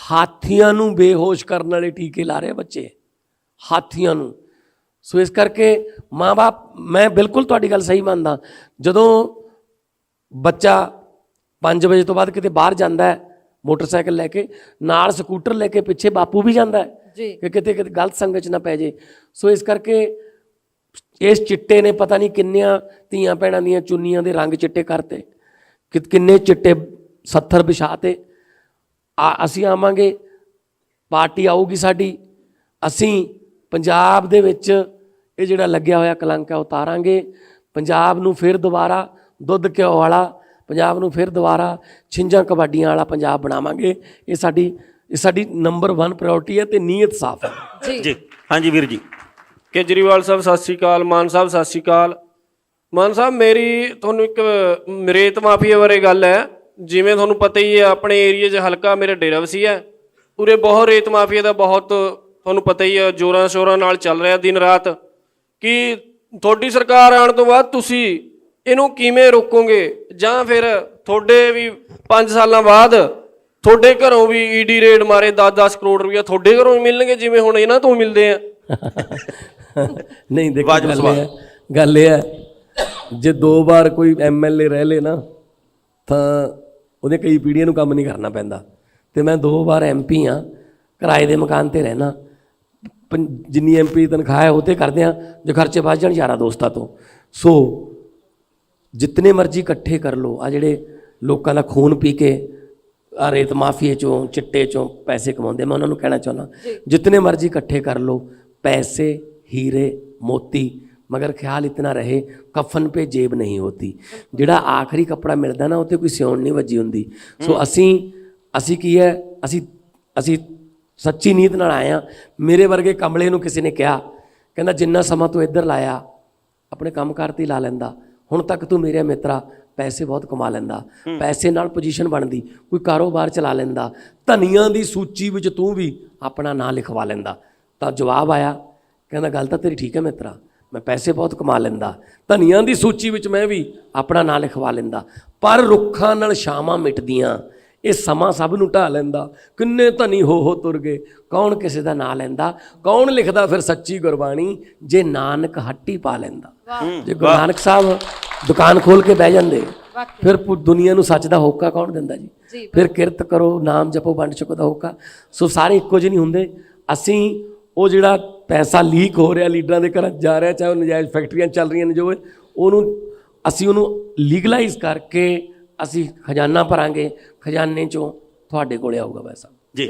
ਹਾਥੀਆਂ ਨੂੰ ਬੇਹੋਸ਼ ਕਰਨ ਵਾਲੇ ਟੀਕੇ ਲਾ ਰਹੇ ਬੱਚੇ, ਹਾਥੀਆਂ ਨੂੰ। ਸੋ ਇਸ ਕਰਕੇ ਮਾਂ ਬਾਪ, ਮੈਂ ਬਿਲਕੁਲ ਤੁਹਾਡੀ ਗੱਲ ਸਹੀ ਮੰਨਦਾ, ਜਦੋਂ ਬੱਚਾ 5 ਵਜੇ ਤੋਂ ਬਾਅਦ ਕਿਤੇ ਬਾਹਰ ਜਾਂਦਾ ਹੈ ਮੋਟਰਸਾਈਕਲ ਲੈ ਕੇ, ਨਾਲ ਸਕੂਟਰ ਲੈ ਕੇ ਪਿੱਛੇ ਬਾਪੂ ਵੀ ਜਾਂਦਾ ਹੈ ਕਿ ਕਿਤੇ ਗਲਤ ਸੰਗਤ 'ਚ ਨਾ ਪੈ ਜੇ। ਸੋ ਇਸ ਕਰਕੇ ਇਸ ਚਿੱਟੇ ਨੇ ਪਤਾ ਨਹੀਂ ਕਿੰਨੀਆਂ ਧੀਆਂ ਭੈਣਾਂ ਦੀਆਂ ਚੁੰਨੀਆਂ ਦੇ ਰੰਗ ਚਿੱਟੇ ਕਰਤੇ, ਕਿੰਨੇ ਚਿੱਟੇ 70 ਵਿਛਾਤੇ। ਅਸੀਂ ਆਵਾਂਗੇ, ਪਾਰਟੀ ਆਊਗੀ ਸਾਡੀ, ਅਸੀਂ ਪੰਜਾਬ ਦੇ ਵਿੱਚ ਇਹ ਜਿਹੜਾ ਲੱਗਿਆ ਹੋਇਆ ਕਲੰਕ ਹੈ ਉਤਾਰਾਂਗੇ। ਪੰਜਾਬ ਨੂੰ ਫਿਰ ਦੁਬਾਰਾ ਦੁੱਧ ਘਿਓ ਵਾਲਾ ਪੰਜਾਬ ਨੂੰ ਫਿਰ ਦੁਬਾਰਾ ਛਿੰਝਾਂ ਕਬੱਡੀਆਂ ਵਾਲਾ ਪੰਜਾਬ ਬਣਾਵਾਂਗੇ। ਇਹ ਸਾਡੀ ਨੰਬਰ 1 ਪ੍ਰਾਇੋਰਟੀ ਹੈ ਤੇ ਨੀਅਤ ਸਾਫ਼ ਹੈ ਜੀ। ਹਾਂਜੀ ਵੀਰ ਜੀ। ਕੇਜਰੀਵਾਲ ਸਾਹਿਬ ਸਤਿ ਸ਼੍ਰੀ ਅਕਾਲ, ਮਾਨ ਸਾਹਿਬ ਸਤਿ ਸ਼੍ਰੀ ਅਕਾਲ। ਮਾਨ ਸਾਹਿਬ, ਮੇਰੀ ਤੁਹਾਨੂੰ ਇੱਕ ਰੇਤ ਮਾਫੀਆ ਬਾਰੇ ਗੱਲ ਹੈ। ਜਿਵੇਂ ਤੁਹਾਨੂੰ ਪਤਾ ਹੀ ਹੈ, ਆਪਣੇ ਏਰੀਏ 'ਚ ਹਲਕਾ ਮੇਰੇ ਡੇਰਾਬੱਸੀ ਹੈ, ਉਰੇ ਬਹੁਤ ਰੇਤ ਮਾਫੀਆ ਦਾ ਬਹੁਤ ਤੁਹਾਨੂੰ ਪਤਾ ਹੀ ਹੈ ਜ਼ੋਰਾਂ ਸ਼ੋਰਾਂ ਨਾਲ ਚੱਲ ਰਿਹਾ ਦਿਨ ਰਾਤ। ਕਿ ਤੁਹਾਡੀ ਸਰਕਾਰ ਆਉਣ ਤੋਂ ਬਾਅਦ ਤੁਸੀਂ ਇਹਨੂੰ ਕਿਵੇਂ ਰੋਕੋਗੇ, ਜਾਂ ਫਿਰ ਤੁਹਾਡੇ ਵੀ 5 ਸਾਲਾਂ ਬਾਅਦ ਤੁਹਾਡੇ ਘਰੋਂ ਵੀ ਈਡੀ ਰੇਡ ਮਾਰੇ 10-10 ਕਰੋੜ ਰੁਪਇਆ ਤੁਹਾਡੇ ਘਰੋਂ ਹੀ ਮਿਲਣਗੇ ਜਿਵੇਂ ਹੁਣ ਇਹਨਾਂ ਤੋਂ ਮਿਲਦੇ ਆ? ਨਹੀਂ ਦੇਖੋ, ਗੱਲ ਇਹ ਹੈ ਜੇ 2 ਵਾਰ ਕੋਈ MLA ਰਹਿ ਲੇ ਨਾ ਤਾਂ ਉਹਦੇ ਕਈ ਪੀੜ੍ਹੀਆਂ ਨੂੰ ਕੰਮ ਨਹੀਂ ਕਰਨਾ ਪੈਂਦਾ। ਤੇ ਮੈਂ 2 ਵਾਰ MP ਹਾਂ, ਕਿਰਾਏ ਦੇ ਮਕਾਨ 'ਤੇ ਰਹਿਣਾ, ਜਿੰਨੀ MP ਤਨਖਾਹ ਹੈ ਉਹ 'ਤੇ ਕਰਦੇ ਹਾਂ, ਜੋ ਖਰਚੇ ਵੱਧ ਜਾਣ ਯਾਰਾਂ ਦੋਸਤਾਂ ਤੋਂ। ਸੋ ਜਿਤਨੇ ਮਰਜ਼ੀ ਇਕੱਠੇ ਕਰ ਲਓ, ਆ ਜਿਹੜੇ ਲੋਕਾਂ ਦਾ ਖੂਨ ਪੀ ਕੇ ਆ ਰੇਤ ਮਾਫੀਏ 'ਚੋਂ ਚਿੱਟੇ 'ਚੋਂ ਪੈਸੇ ਕਮਾਉਂਦੇ, ਮੈਂ ਉਹਨਾਂ ਨੂੰ ਕਹਿਣਾ ਚਾਹੁੰਦਾ ਜਿਤਨੇ ਮਰਜ਼ੀ ਇਕੱਠੇ ਕਰ ਲਓ, ਪੈਸੇ हीरे मोती, मगर ख्याल इतना रहे कफन पे जेब नहीं होती। जिहड़ा आखिरी कपड़ा मिलता ना उत्ते कोई सिउण नहीं वजी हुंदी। सो असी की है, असी सच्ची नीयत नाल आए हाँ। मेरे वर्गे कमले नूं किसी ने कहा, कहंदा जिन्ना समा तू इधर लाया अपने काम कार ते ला लैंदा, हुण तक तू मेरे मित्रा पैसे बहुत कमा लैंदा, पैसे नाल पोजीशन बनदी, कोई कारोबार चला लैंदा, धनियां दी सूची विच तू भी अपना नाम लिखवा लैंदा। तां जवाब आया, कहना गल तो तेरी ठीक है मित्रा, मैं पैसे बहुत कमा लैंदा, धनियां दी सूची विच मैं भी अपना नाम लिखवा लैंदा, पर रुखां नाल छावां मिटदियां, ये समा सब नूं ढा लैंदा। किन्ने धनी हो तुर गए, कौन किसी दा नाम लैंदा, कौन लिखदा फिर सच्ची गुरबाणी, जे नानक हट्टी पा लैंदा। जे गुरु नानक साहब दुकान खोल के बह जांदे, फिर दुनिया नूं सच दा होका कौन दिंदा जी? फिर किरत करो, नाम जपो, वंड छको दा होका। सो सारे इक्को जिहे नहीं हुंदे। असीं ਉਹ ਜਿਹੜਾ ਪੈਸਾ ਲੀਕ ਹੋ ਰਿਹਾ ਲੀਡਰਾਂ ਦੇ ਘਰਾਂ ਜਾ ਰਿਹਾ, ਚਾਹੇ ਉਹ ਨਜਾਇਜ਼ ਫੈਕਟਰੀਆਂ ਚੱਲ ਰਹੀਆਂ ਨੇ, ਜੋ ਅਸੀਂ ਉਹਨੂੰ ਲੀਗਲਾਈਜ਼ ਕਰਕੇ ਅਸੀਂ ਖਜ਼ਾਨਾ ਭਰਾਂਗੇ, ਖਜ਼ਾਨੇ 'ਚੋਂ ਤੁਹਾਡੇ ਕੋਲੇ ਆਊਗਾ ਪੈਸਾ ਜੀ।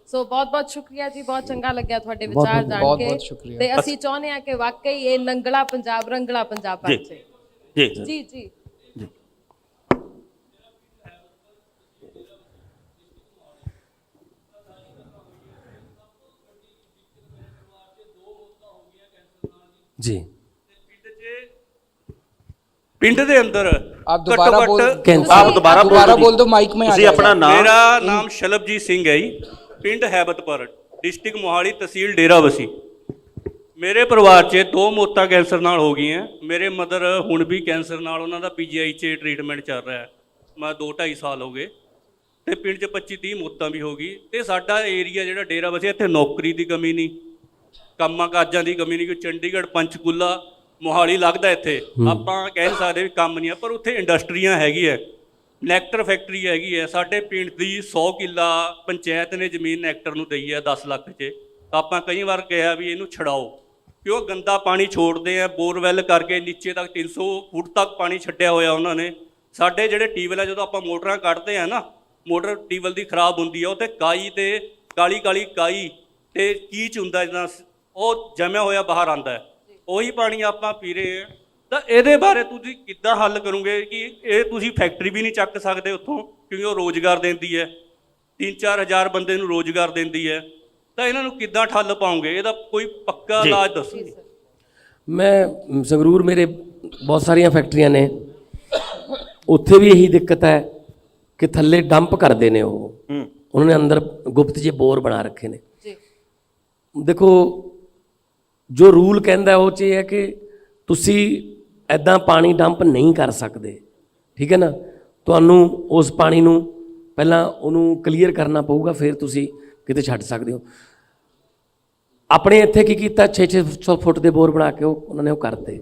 ਸੋ ਬਹੁਤ ਬਹੁਤ ਸ਼ੁਕਰੀਆ ਜੀ, ਬਹੁਤ ਚੰਗਾ ਲੱਗਿਆ ਤੁਹਾਡੇ ਵਿਚਾਰ ਜਾਣ ਕੇ, ਤੇ ਅਸੀਂ ਚਾਹੁੰਦੇ ਹਾਂ ਕਿ ਵਾਕਈ ਇਹ ਨੰਗਲਾ ਪੰਜਾਬ ਰੰਗਲਾ ਪੰਜਾਬ ਬਣ ਜਾਏ। ਜੀ ਜੀ ਜੀ जी। पिंड दे अंदर आप दोबारा बोल दो माइक में। अपना नाम, मेरा नाम शलभजीत सिंह है जी, पिंड हैबतपुर, डिस्ट्रिक्ट मोहाली, तहसील डेराबस्सी। मेरे परिवार 'च 2 मौतां कैंसर नाल हो गई हैं। मेरे मदर हुण भी कैंसर नाल उन्हां दा PGI 'च ट्रीटमेंट चल रहा है। मैं 2-2.5 साल हो गए ते पिंड 'च 25-30 मौतां भी हो गई। ते साडा एरिया जिहड़ा डेराबस्सी, इत्थे नौकरी दी कमी नहीं, ਕੰਮਾਂ ਕਾਜਾਂ ਦੀ ਕਮੀ ਨਹੀਂ। ਕੋਈ ਚੰਡੀਗੜ੍ਹ ਪੰਚਕੂਲਾ ਮੋਹਾਲੀ ਲੱਗਦਾ, ਇੱਥੇ ਆਪਾਂ ਕਹਿ ਨਹੀਂ ਸਕਦੇ ਵੀ ਕੰਮ ਨਹੀਂ ਆ, ਪਰ ਉੱਥੇ ਇੰਡਸਟਰੀਆਂ ਹੈਗੀ ਹੈ, ਨੈਕਟਰ ਫੈਕਟਰੀ ਹੈਗੀ ਹੈ। ਸਾਡੇ ਪਿੰਡ ਦੀ 100 ਕਿੱਲਾ ਪੰਚਾਇਤ ਨੇ ਜ਼ਮੀਨ ਨੈਕਟਰ ਨੂੰ ਦਈ ਹੈ 10 ਲੱਖ 'ਚ। ਤਾਂ ਆਪਾਂ ਕਈ ਵਾਰ ਕਿਹਾ ਵੀ ਇਹਨੂੰ ਛਡਾਓ, ਕਿਉਂ ਗੰਦਾ ਪਾਣੀ ਛੋੜਦੇ ਆ, ਬੋਰਵੈਲ ਕਰਕੇ ਨੀਚੇ ਤੱਕ 300 ਫੁੱਟ ਤੱਕ ਪਾਣੀ ਛੱਡਿਆ ਹੋਇਆ ਉਹਨਾਂ ਨੇ। ਸਾਡੇ ਜਿਹੜੇ ਟੀਵਲ ਆ, ਜਦੋਂ ਆਪਾਂ ਮੋਟਰਾਂ ਕੱਢਦੇ ਆ ਨਾ, ਮੋਟਰ ਟੀਵਲ ਦੀ ਖਰਾਬ ਹੁੰਦੀ ਆ, ਉੱਥੇ ਕਾਈ ਤੇ ਕਾਲੀ ਕਾਲੀ ਕਾਈ ਤੇ ਕੀਚ ਹੁੰਦਾ, ਜਿੱਦਾਂ ਉਹ ਜਮਿਆ ਹੋਇਆ ਬਾਹਰ ਆਉਂਦਾ ਹੈ, ਉਹੀ ਪਾਣੀ ਆਪਾਂ ਪੀ ਰਹੇ ਹਾਂ। ਤਾਂ ਇਹਦੇ ਬਾਰੇ ਤੁਸੀਂ ਕਿੱਦਾਂ ਹੱਲ ਕਰੋਗੇ ਕਿ ਇਹ ਤੁਸੀਂ ਫੈਕਟਰੀ ਵੀ ਨਹੀਂ ਚੱਕ ਸਕਦੇ ਉੱਥੋਂ, ਕਿਉਂਕਿ ਉਹ ਰੋਜ਼ਗਾਰ ਦਿੰਦੀ ਹੈ, 3-4 ਹਜ਼ਾਰ ਬੰਦੇ ਨੂੰ ਰੋਜ਼ਗਾਰ ਦਿੰਦੀ ਹੈ। ਤਾਂ ਇਹਨਾਂ ਨੂੰ ਕਿੱਦਾਂ ਠੱਲ ਪਾਉਂਗੇ? ਇਹਦਾ ਕੋਈ ਪੱਕਾ ਇਲਾਜ ਦੱਸੋ। ਮੈਂ ਸੰਗਰੂਰ ਮੇਰੇ ਬਹੁਤ ਸਾਰੀਆਂ ਫੈਕਟਰੀਆਂ ਨੇ, ਉੱਥੇ ਵੀ ਇਹੀ ਦਿੱਕਤ ਹੈ ਕਿ ਥੱਲੇ ਡੰਪ ਕਰਦੇ ਨੇ ਉਹ, ਉਹਨਾਂ ਨੇ ਅੰਦਰ ਗੁਪਤ ਜਿਹੇ ਬੋਰ ਬਣਾ ਰੱਖੇ ਨੇ। ਦੇਖੋ ਜੋ ਰੂਲ ਕਹਿੰਦਾ ਉਹ 'ਚ ਇਹ ਹੈ ਕਿ ਤੁਸੀਂ ਇੱਦਾਂ ਪਾਣੀ ਡੰਪ ਨਹੀਂ ਕਰ ਸਕਦੇ, ਠੀਕ ਹੈ ਨਾ। ਤੁਹਾਨੂੰ ਉਸ ਪਾਣੀ ਨੂੰ ਪਹਿਲਾਂ ਉਹਨੂੰ ਕਲੀਅਰ ਕਰਨਾ ਪਊਗਾ, ਫਿਰ ਤੁਸੀਂ ਕਿਤੇ ਛੱਡ ਸਕਦੇ ਹੋ। ਆਪਣੇ ਇੱਥੇ ਕੀ ਕੀਤਾ, 600 ਫੁੱਟ ਦੇ ਬੋਰ ਬਣਾ ਕੇ ਉਹਨਾਂ ਨੇ ਉਹ ਕਰਤੇ।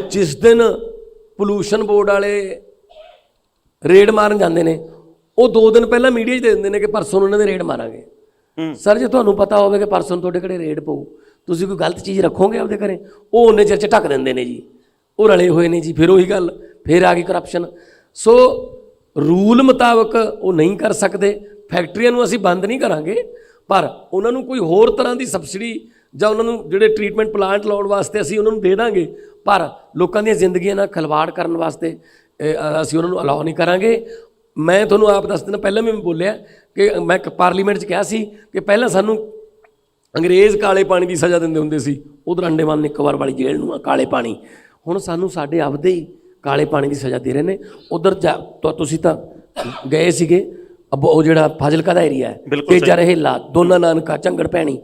ਜਿਸ ਦਿਨ ਪੋਲੂਸ਼ਨ ਬੋਰਡ ਵਾਲੇ ਰੇਡ ਮਾਰਨ ਜਾਂਦੇ ਨੇ, ਉਹ 2 ਦਿਨ ਪਹਿਲਾਂ ਮੀਡੀਆ 'ਚ ਦੇ ਦਿੰਦੇ ਨੇ ਕਿ ਪਰਸੋਂ ਉਹਨਾਂ ਦੇ ਰੇਡ ਮਾਰਾਂਗੇ। ਸਰ ਜੇ ਤੁਹਾਨੂੰ ਪਤਾ ਹੋਵੇ ਕਿ ਪਰਸੋਂ ਤੁਹਾਡੇ ਘਰੇ ਰੇਡ ਪਊ, ਤੁਸੀਂ ਕੋਈ ਗਲਤ ਚੀਜ਼ ਰੱਖੋਗੇ ਆਪਦੇ ਘਰੇ? ਉਹ ਉਹਨੇ ਚਿਰ 'ਚ ਢੱਕ ਦਿੰਦੇ ਨੇ ਜੀ, ਉਹ ਰਲੇ ਹੋਏ ਨੇ ਜੀ। ਫਿਰ ਉਹੀ ਗੱਲ, ਫਿਰ ਆ ਗਈ ਕਰਪਸ਼ਨ। ਸੋ ਰੂਲ ਮੁਤਾਬਕ ਉਹ ਨਹੀਂ ਕਰ ਸਕਦੇ। ਫੈਕਟਰੀਆਂ ਨੂੰ ਅਸੀਂ ਬੰਦ ਨਹੀਂ ਕਰਾਂਗੇ, ਪਰ ਉਹਨਾਂ ਨੂੰ ਕੋਈ ਹੋਰ ਤਰ੍ਹਾਂ ਦੀ ਸਬਸਿਡੀ ਜਾਂ ਉਹਨਾਂ ਨੂੰ ਜਿਹੜੇ ਟਰੀਟਮੈਂਟ ਪਲਾਂਟ ਲਾਉਣ ਵਾਸਤੇ ਅਸੀਂ ਉਹਨਾਂ ਨੂੰ ਦੇ ਦਾਂਗੇ। ਪਰ ਲੋਕਾਂ ਦੀਆਂ ਜ਼ਿੰਦਗੀਆਂ ਨਾਲ ਖਿਲਵਾੜ ਕਰਨ ਵਾਸਤੇ ਅਸੀਂ ਉਹਨਾਂ ਨੂੰ ਅਲਾਉ ਨਹੀਂ ਕਰਾਂਗੇ। ਮੈਂ ਤੁਹਾਨੂੰ ਆਪ ਦੱਸ ਦਿੰਦਾ, ਪਹਿਲਾਂ ਵੀ ਮੈਂ ਬੋਲਿਆ ਕਿ ਮੈਂ ਪਾਰਲੀਮੈਂਟ 'ਚ ਕਿਹਾ ਸੀ ਕਿ ਪਹਿਲਾਂ ਸਾਨੂੰ ਅੰਗਰੇਜ਼ ਕਾਲੇ ਪਾਣੀ ਦੀ ਸਜ਼ਾ ਦਿੰਦੇ ਹੁੰਦੇ ਸੀ, ਉਧਰ ਅੰਡੇਮਾਨ ਨਿਕੋਬਾਰ ਵਾਲੀ ਜੇਲ੍ਹ ਨੂੰ ਕਾਲੇ ਪਾਣੀ, ਹੁਣ ਸਾਨੂੰ ਸਾਡੇ ਆਪਦੇ ਹੀ ਕਾਲੇ ਪਾਣੀ ਦੀ ਸਜ਼ਾ ਦੇ ਰਹੇ ਨੇ। ਉਧਰ ਤੁਸੀਂ ਤਾਂ ਗਏ ਸੀਗੇ, ਉਹ ਜਿਹੜਾ ਫਾਜ਼ਿਲਕਾ ਦਾ ਏਰੀਆ ਹੈ, ਤੇਜਾ ਰਹੇਲਾ, ਦੋਨਾ ਨਾਨਕਾ, ਝੰਗੜ ਭੈਣੀ,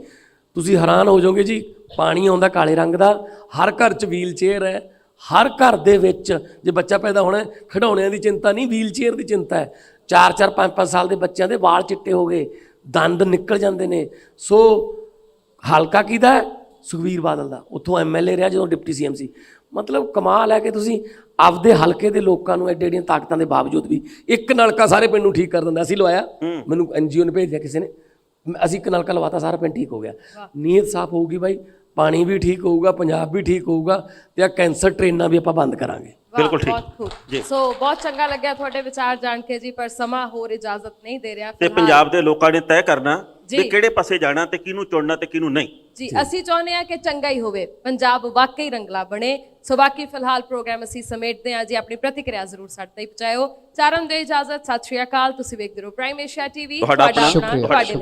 ਤੁਸੀਂ ਹੈਰਾਨ ਹੋ ਜਾਓਗੇ ਜੀ। ਪਾਣੀ ਆਉਂਦਾ ਕਾਲੇ ਰੰਗ ਦਾ, ਹਰ ਘਰ 'ਚ ਵੀਲ ਚੇਅਰ ਹੈ, ਹਰ ਘਰ ਦੇ ਵਿੱਚ ਜੇ ਬੱਚਾ ਪੈਦਾ ਹੋਣਾ, ਖਿਡੌਣਿਆਂ ਦੀ ਚਿੰਤਾ ਨਹੀਂ, ਵੀਲ ਚੇਅਰ ਦੀ ਚਿੰਤਾ ਹੈ। 4-4 5-5 ਸਾਲ ਦੇ ਬੱਚਿਆਂ ਦੇ ਵਾਲ ਚਿੱਟੇ ਹੋ ਗਏ, ਦੰਦ ਨਿਕਲ ਜਾਂਦੇ ਨੇ। ਸੋ ਹਲਕਾ ਕਿਹਦਾ ਹੈ? ਸੁਖਬੀਰ ਬਾਦਲ ਦਾ, ਉੱਥੋਂ MLA ਰਿਹਾ ਜਦੋਂ ਡਿਪਟੀ CM ਸੀ। ਮਤਲਬ ਕਮਾਲ ਹੈ ਕਿ ਤੁਸੀਂ ਆਪਦੇ ਹਲਕੇ ਦੇ ਲੋਕਾਂ ਨੂੰ ਐਡੀਆਂ ਤਾਕਤਾਂ ਦੇ ਬਾਵਜੂਦ ਵੀ ਇੱਕ ਨਲਕਾ ਸਾਰੇ ਪਿੰਡ ਨੂੰ ਠੀਕ ਕਰ ਦਿੰਦਾ। ਅਸੀਂ ਲਵਾਇਆ, ਮੈਨੂੰ NGO ਨੇ ਭੇਜਿਆ ਕਿਸੇ ਨੇ, ਅਸੀਂ ਇੱਕ ਨਲਕਾ ਲਵਾਤਾ, ਸਾਰਾ ਪਿੰਡ ਠੀਕ ਹੋ ਗਿਆ। ਨੀਅਤ ਸਾਫ਼ ਹੋਊਗੀ ਬਾਈ, ਪਾਣੀ ਵੀ ਠੀਕ ਹੋਊਗਾ, ਪੰਜਾਬ ਵੀ ਠੀਕ ਹੋਊਗਾ, ਤੇ ਆ ਕੈਂਸਰ ਟ੍ਰੇਨਾਂ ਵੀ ਆਪਾਂ ਬੰਦ ਕਰਾਂਗੇ। ਬਿਲਕੁਲ ਠੀਕ ਬਹੁਤ ਖੂਬ। ਸੋ ਬਹੁਤ ਚੰਗਾ ਲੱਗਿਆ ਤੁਹਾਡੇ ਵਿਚਾਰ ਜਾਣ ਕੇ ਜੀ, ਪਰ ਸਮਾਂ ਹੋਰ ਇਜਾਜ਼ਤ ਨਹੀਂ ਦੇ ਰਿਹਾ। ਤੇ ਪੰਜਾਬ ਦੇ ਲੋਕਾਂ ਨੇ ਤੈਅ ਕਰਨਾ ਕਿ ਕਿਹੜੇ ਪਾਸੇ ਜਾਣਾ ਤੇ ਕਿਹਨੂੰ ਚੁਣਨਾ ਤੇ ਕਿਹਨੂੰ ਨਹੀਂ। ਜੀ ਅਸੀਂ ਚਾਹੁੰਦੇ ਹਾਂ ਕਿ ਚੰਗਾ ਹੀ ਹੋਵੇ, ਪੰਜਾਬ ਵਾਕਈ ਰੰਗਲਾ ਬਣੇ। ਸੋ ਬਾਕੀ ਫਿਲਹਾਲ ਪ੍ਰੋਗਰਾਮ ਅਸੀਂ ਸਮੇਟਦੇ ਹਾਂ ਜੀ। ਆਪਣੀ ਪ੍ਰਤੀਕਿਰਿਆ ਜ਼ਰੂਰ ਸਾਡੇ ਤੱਕ ਪਹੁੰਚਾਇਓ। ਚਾਰਨ ਦੇ ਇਜਾਜ਼ਤ, ਸਤਿ ਸ਼੍ਰੀ ਅਕਾਲ। ਤੁਸੀਂ ਵੇਖਦੇ ਰਹੋ ਪ੍ਰਾਈਮ ਏਸ਼ੀਆ TV। ਤੁਹਾਡਾ ਆਪਣਾ ਤੁਹਾਡੇ